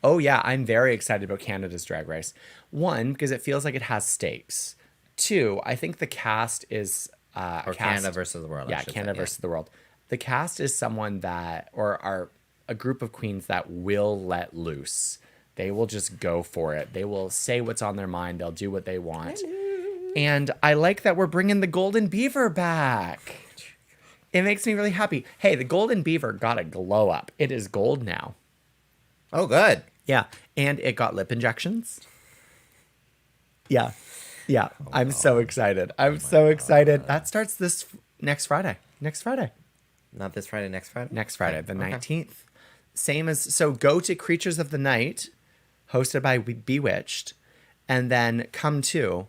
Oh, yeah. I'm very excited about Canada's Drag Race. 1, because it feels like it has stakes. 2, I think the cast is... Canada versus the world. Yeah, Canada versus the world. The cast is someone that, or are a group of queens that will let loose. They will just go for it. They will say what's on their mind. They'll do what they want. And I like that we're bringing the Golden Beaver back. It makes me really happy. Hey, the Golden Beaver got a glow up. It is gold now. Oh, good. Yeah. And it got lip injections. Yeah. Yeah. I'm so excited. I'm so excited. That starts this next Friday. Not this Friday. Next Friday. Next Friday, the Okay. 19th. Same as, so go to Creatures of the Night, hosted by Bewitched, and then come to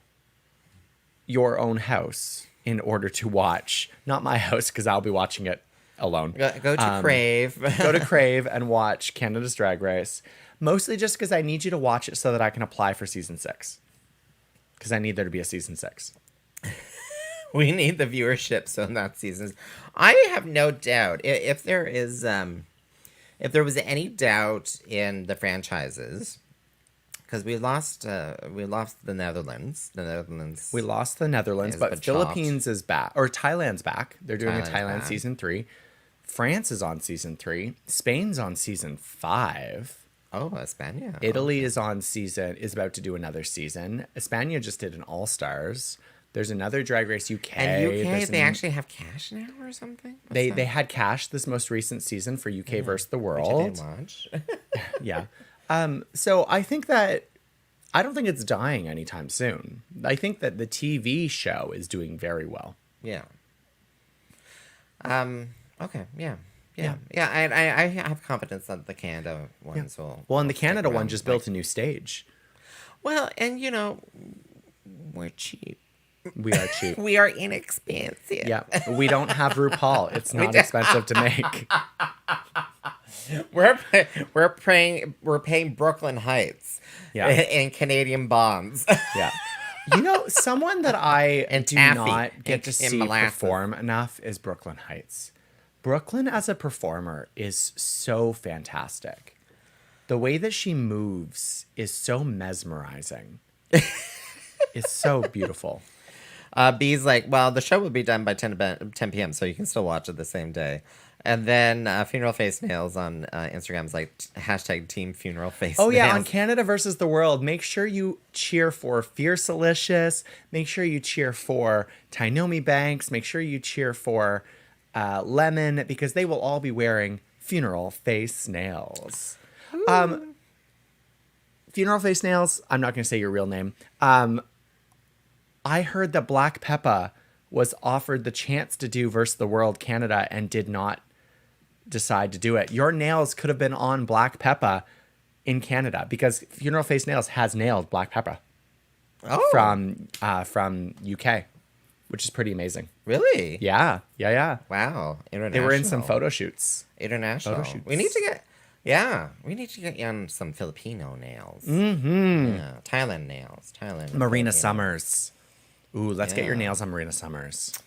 your own house in order to watch, not my house, because I'll be watching it alone. Go to Crave. Go to Crave and watch Canada's Drag Race, mostly just because I need you to watch it so that I can apply for season 6. Because I need there to be a season 6. We need the viewership, so in that season, I have no doubt if there is, if there was any doubt in the franchises, because we lost the Netherlands. The Netherlands. We lost the Netherlands, Has but been Philippines is back, or Thailand's back. They're doing Thailand's a Thailand back. season 3. France is on season 3. Spain's on season 5. Oh, España. Italy is about to do another season. España just did an All Stars. There's another Drag Race UK. And UK, There's they actually have cash now or something? What's they that? had cash this most recent season for UK versus the Which I world. didn't watch. Yeah. So I think that I don't think it's dying anytime soon. I think that the TV show is doing very well. Yeah. Okay. Yeah. I have confidence that the Canada ones will. Well, and the will stick Canada one around. just built a new stage. Well, and we're cheap. We are cheap. We are inexpensive. Yeah. We don't have RuPaul. It's not expensive to make. We're paying Brooklyn Heights. Yeah. In Canadian bonds. Yeah. Someone that I And do taffy not get to and see molasses. perform enough is Brooklyn Heights. Brooklyn as a performer is so fantastic. The way that she moves is so mesmerizing. It's so beautiful. B's like, well, the show will be done by 10 p.m., so you can still watch it the same day. And then Funeral Face Nails on Instagram is like hashtag Team Funeral Face Oh, yeah, Nails. on Canada versus the World, make sure you cheer for Fiercelicious. Make sure you cheer for Tainomi Banks. Make sure you cheer for Lemon, because they will all be wearing funeral face nails. Funeral Face Nails, I'm not going to say your real name. I heard that Black Peppa was offered the chance to do Versus the World Canada and did not decide to do it. Your nails could have been on Black Peppa in Canada because Funeral Face Nails has nailed Black Peppa from UK, which is pretty amazing. Really? Yeah. Wow. International. They were in some photo shoots. International. Photo shoots. We need to get you on some Filipino nails. Mm-hmm. Yeah. Thailand nails. Marina Filipino. Summers. Ooh, let's get your Yeah. nails on Marina Summers.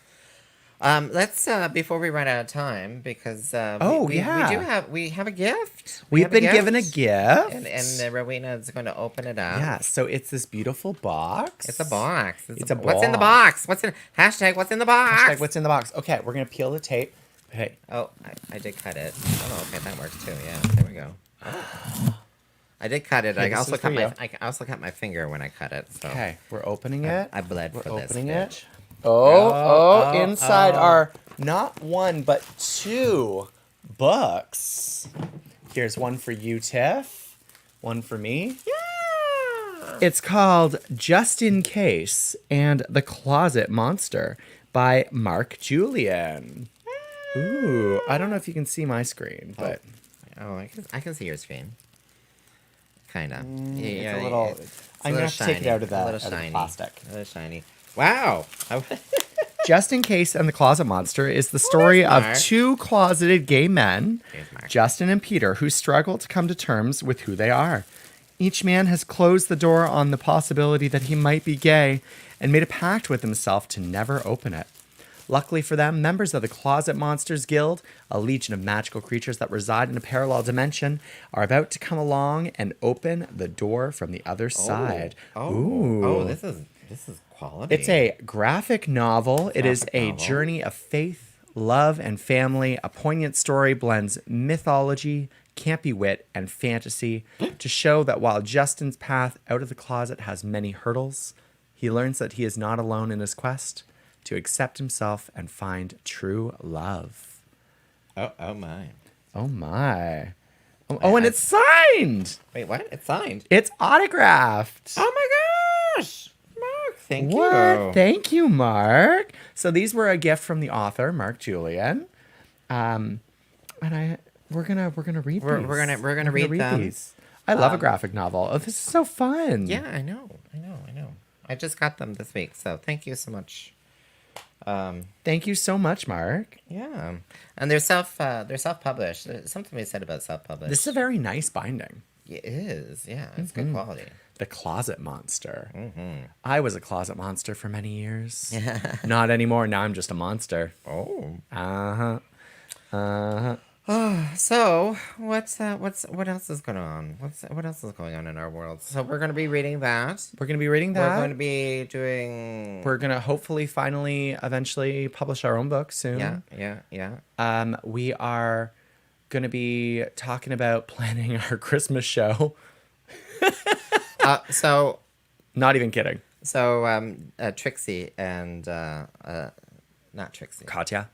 Let's before we run out of time because we have a gift. We've been given a gift. and Rowena is going to open it up. Yeah, so it's this beautiful box. It's a box. It's a What's in the box? What's in #What's in the box? Hashtag what's in the box. Okay, we're gonna peel the tape. Hey, Oh, I did cut it. Oh, okay, that works too. Yeah, there we go. Oh. I did cut it. Okay, I this also is for cut my you. I also cut my finger when I cut it. So okay, we're opening it. I bled We're for this. opening bitch. it. Inside are not one but two books. Here's one for you, Tiff. One for me. Yeah. It's called Just in Case and the Closet Monster by Mark Julian. Ooh, I don't know if you can see my screen, but Oh, I can see your screen. Kind of. it's a little. I'm gonna have to take it out of the plastic. A little shiny. Wow. Just in Case and the Closet Monster is the story of Mark? two closeted gay men, Here's Mark. Justin and Peter, who struggle to come to terms with who they are. Each man has closed the door on the possibility that he might be gay and made a pact with himself to never open it. Luckily for them, members of the Closet Monsters Guild, a legion of magical creatures that reside in a parallel dimension, are about to come along and open the door from the other side. Ooh. This is quality. It's a graphic novel. It is a novel. journey of faith, love, and family. A poignant story blends mythology, campy wit, and fantasy to show that while Justin's path out of the closet has many hurdles, he learns that he is not alone in his quest to accept himself and find true love. Oh my. Oh my. Oh, and it's signed. Wait, what? It's signed. It's autographed. Oh my gosh. Mark, thank What? you. Thank you, Mark. So these were a gift from the author, Mark Julian. And we're gonna read We're these. gonna read them. these. I love a graphic novel. Oh, this is so fun. Yeah, I know. I just got them this week, so thank you so much. Thank you so much, Mark. Yeah, and they're self-published. There's something we said about self-published. This is a very nice binding. It is. Yeah, it's good quality. The Closet Monster. I was a closet monster for many years. Not anymore. Now I'm just a monster. Oh. So what else is going on? What else is going on in our world? So we're going to be reading that. We're going to be reading that. We're going to be doing. We're going to hopefully finally eventually publish our own book soon. Yeah. We are going to be talking about planning our Christmas show. So Not even kidding. So Trixie and not Trixie. Katya.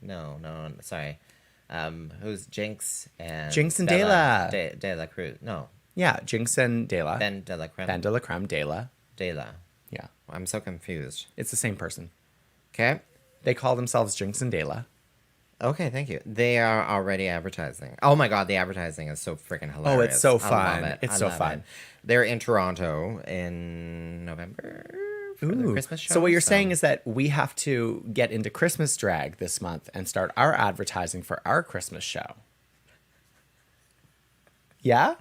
No, sorry. Who's Jinx and Dela. De La Cruz. No, Yeah, Jinx and Dela. Ben de la Creme. Ben de la Creme, Dela. De La. Yeah, I'm so confused. it's the same person. Okay. They call themselves Jinx and Dela. Okay, thank you. They are already advertising. Oh my god, the advertising is so freaking hilarious. Oh, it's so I fun. love it. It's I so love fun. it. They're in Toronto in November for the Christmas show. So what you're saying is that we have to get into Christmas drag this month and start our advertising for our Christmas show. Yeah?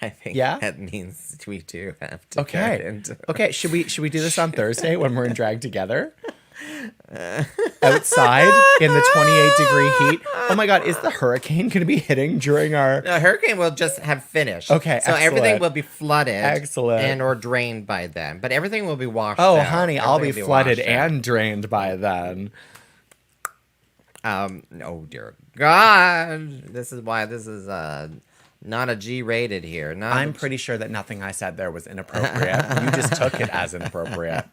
I think Yeah? that means we do have to get Okay. into Okay, should we do this on Thursday when we're in drag together? Outside in the 28-degree heat. Oh my god, is the hurricane going to be hitting during our The hurricane will just have finished. Okay, so everything excellent. will be flooded, Excellent. and or drained by then. But everything will be washed. Oh, out. honey, I'll be Everything will flooded washed out. and drained by then. Oh dear God, this is why this is not a G-rated here. Not I'm pretty sure that nothing I said there was inappropriate. You just took it as inappropriate.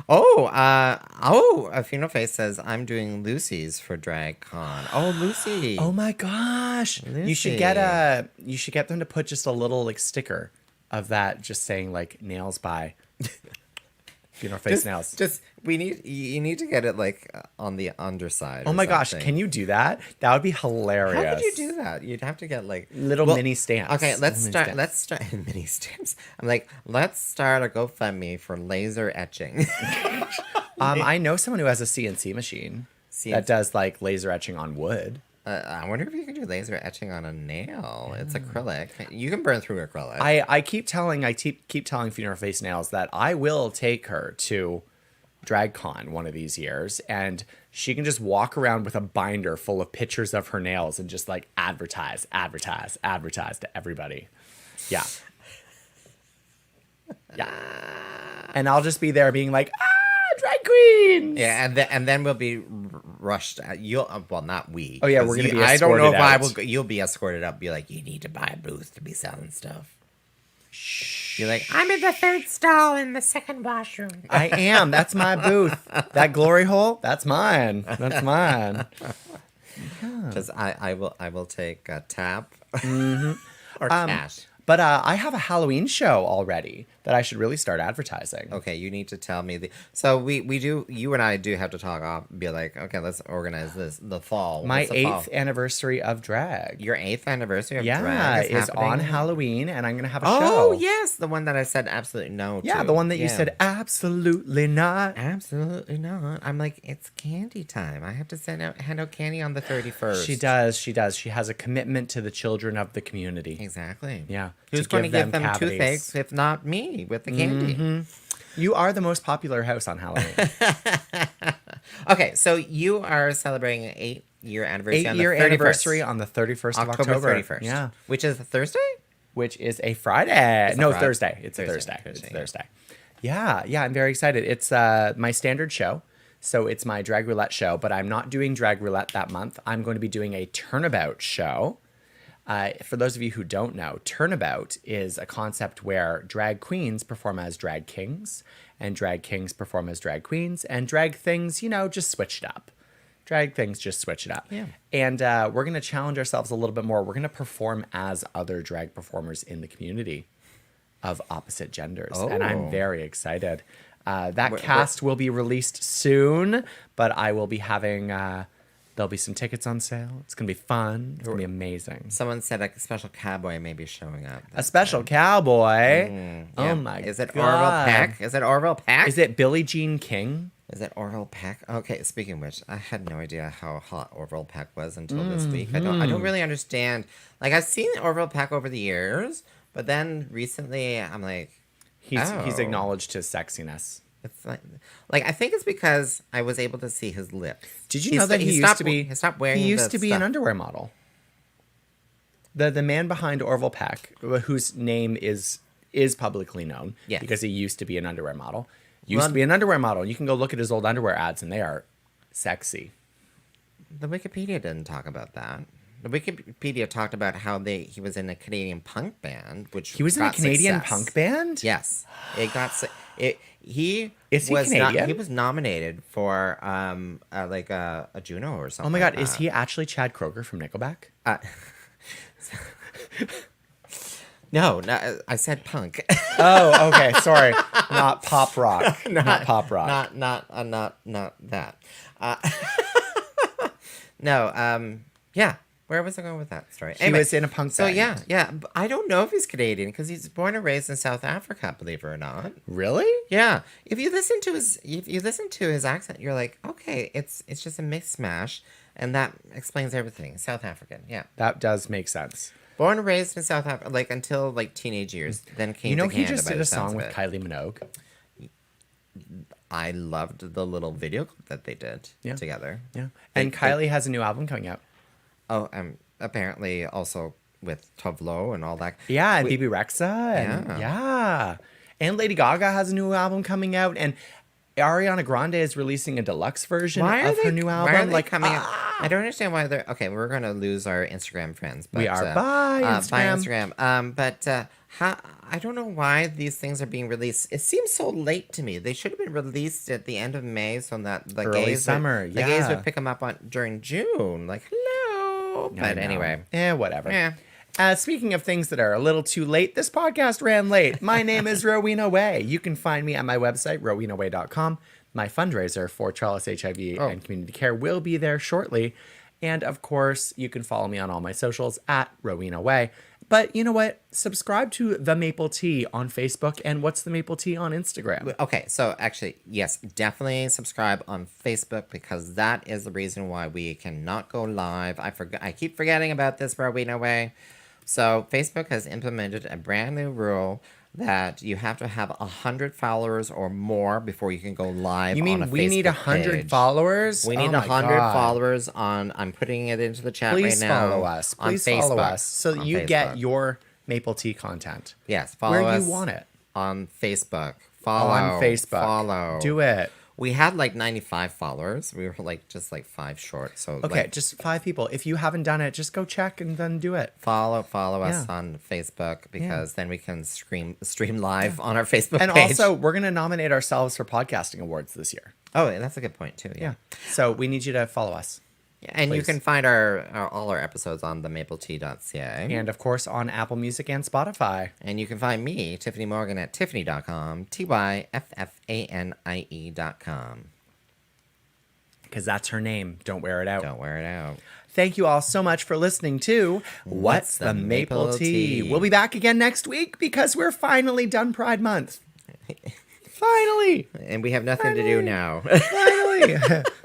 Fino Face says I'm doing Lucy's for DragCon. Oh, Lucy. Oh my gosh. You should Lucy. get them to put just a little like sticker of that just saying like nails by face nails. Just you need to get it like on the underside. Oh or my gosh, something. can you do that? That would be hilarious. How could you do that? You'd have to get like Little mini stamps. Okay, let's Little start. mini Let's start mini stamps. I'm like, let's start a GoFundMe for laser etching. I know someone who has a CNC machine that does like laser etching on wood. I wonder if you can do laser etching on a nail. It's acrylic. You can burn through acrylic. I keep telling Funeral Face Nails that I will take her to DragCon one of these years, and she can just walk around with a binder full of pictures of her nails and just like advertise to everybody. Yeah. Yeah. And I'll just be there being like, drag queens. Yeah, and then we'll be rushed. You'll well, not we. Oh, yeah, we're gonna be I don't know if escorted I out. will. You'll be escorted up. Be like, you need to buy a booth to be selling stuff. You're like, I'm in the third stall in the second washroom. I am. That's my booth. That glory hole, that's mine. That's mine. because I will take a tap or Um, cash. But I have a Halloween show already that I should really start advertising. Okay, you need to tell me so we do, you and I do have to talk off, be like, okay, let's organize this, the fall. My What's the fall? 8th anniversary of drag. Your 8th anniversary of Yeah, drag is on happening? Halloween, and I'm going to have a Oh, show. yes, the one that I said absolutely no to. Yeah, the one that you Yeah. said absolutely not. Absolutely not. I'm like, it's candy time. I have to hand out candy on the 31st. She does. She has a commitment to the children of the community. Exactly. Yeah. Who's going to give them cavities. toothaches if not me with the candy? You are the most popular house on Halloween. Okay, so you are celebrating an 8-year anniversary on the 8-year 31st. anniversary on the 31st of October October. 31st. Yeah. Which is Thursday? Which is a Friday. It's a No, Friday. Thursday. It's a Thursday, Thursday. It's Thursday, a yeah. Thursday. Yeah, I'm very excited. It's my standard show. So it's my drag roulette show, but I'm not doing drag roulette that month. I'm going to be doing a turnabout show. For those of you who don't know, turnabout is a concept where drag queens perform as drag kings, and drag kings perform as drag queens, and drag things, just switch it up. Drag things just switch it up. Yeah. And we're going to challenge ourselves a little bit more. We're going to perform as other drag performers in the community of opposite genders. And I'm Oh. very excited. That cast will be released soon, but I will be having... there'll be some tickets on sale. It's going to be fun. It's going to be amazing. Someone said a special cowboy may be showing up. A special cowboy. Yeah. Oh my god. Is it Orville Peck? Is it Orville Peck? Is it Billie Jean King? Is it Orville Peck? Okay, speaking of which, I had no idea how hot Orville Peck was until this week. I don't really understand. Like, I've seen Orville Peck over the years, but then recently I'm like, He's Oh. acknowledged his sexiness. it's like I think it's because I was able to see his lips. Did you know that he used stopped, to be he stopped wearing he used the to be an stuff. underwear model? The man behind Orville Peck, whose name is publicly known, Yes. because he used to be an underwear model. Well, To be an underwear model. You can go look at his old underwear ads, and they are sexy. The Wikipedia didn't talk about that. The Wikipedia talked about how he was in a Canadian punk band, which He was in a got Canadian success. punk band? Yes, it got he Is he was Canadian? he was nominated for like a Juno or something. Oh my god, like is that. he actually Chad Kroger from Nickelback? No, I said punk. Oh, okay. Sorry. Not pop rock. Not pop rock. not that. No, yeah. Where was I going with that story? He was in a punk So band. yeah. But I don't know if he's Canadian because he's born and raised in South Africa. Believe it or not. Really? Yeah. If you listen to his accent, you're like, okay, it's just a mixed mash, and that explains everything. South African. Yeah. That does make sense. Born and raised in South Africa, like until like teenage years, then came. to He Canada just by did the a sounds song of with it. Kylie Minogue. I loved the little video clip that they did together. Yeah. And Kylie has a new album coming out. Oh, apparently also with Tovlo and all that. Yeah, and Wait, BB Rexa. And, Yeah. yeah. And Lady Gaga has a new album coming out. And Ariana Grande is releasing a deluxe version Why are of her new album. Why are they like coming? I don't understand why they're okay. We're gonna lose our Instagram friends. But, We are. Bye, Instagram. But how? I don't know why these things are being released. It seems so late to me. They should have been released at the end of May, so that the Early gays summer, the gays yeah. would pick them up on during June. Like hello. I But know. anyway, Whatever. yeah. Speaking of things that are a little too late, this podcast ran late. My name is Rowena Way. You can find me at my website, rowenaway.com. My fundraiser for Charles HIV and community care will be there shortly. And of course, you can follow me on all my socials at Rowena Way. But you know what? Subscribe to The Maple Tea on Facebook and What's the Maple Tea on Instagram. Okay, so actually, yes, definitely subscribe on Facebook because that is the reason why we cannot go live. I keep forgetting about this, Rowena Way. So Facebook has implemented a brand new rule that you have to have 100 followers or more before you can go live. You on a mean we need Facebook 100 page. followers? We need Oh my 100 God. followers on. I'm putting it into the chat Please right now. follow us. on Please follow Facebook. us so that On you get Facebook. your Maple Tea content. yes. Follow where us you want it. on Facebook. Follow On Facebook. Follow. Do it. We had like 95 followers. We were like just like 5 short. So Okay, like, just 5 people. If you haven't done it, just go check and then do it. follow us Yeah. on Facebook because then we can stream live on our Facebook And page. also, we're going to nominate ourselves for podcasting awards this year. oh, and that's a good point too. Yeah. So we need you to follow us. And you Please. can find all our episodes on themapletea.ca. And of course, on Apple Music and Spotify. And you can find me, Tiffany Morgan, at tiffany.com, TYFFANIE.com. Because that's her name. Don't wear it out. Don't wear it out. Thank you all so much for listening to What's the Maple Tea? We'll be back again next week because we're finally done Pride Month. Finally. And we have nothing to do now. Finally.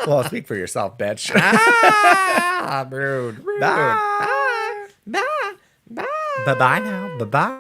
Well, speak for yourself, bitch. ah, rude. Bye. Bye. Bye. Bye-bye now. Bye-bye.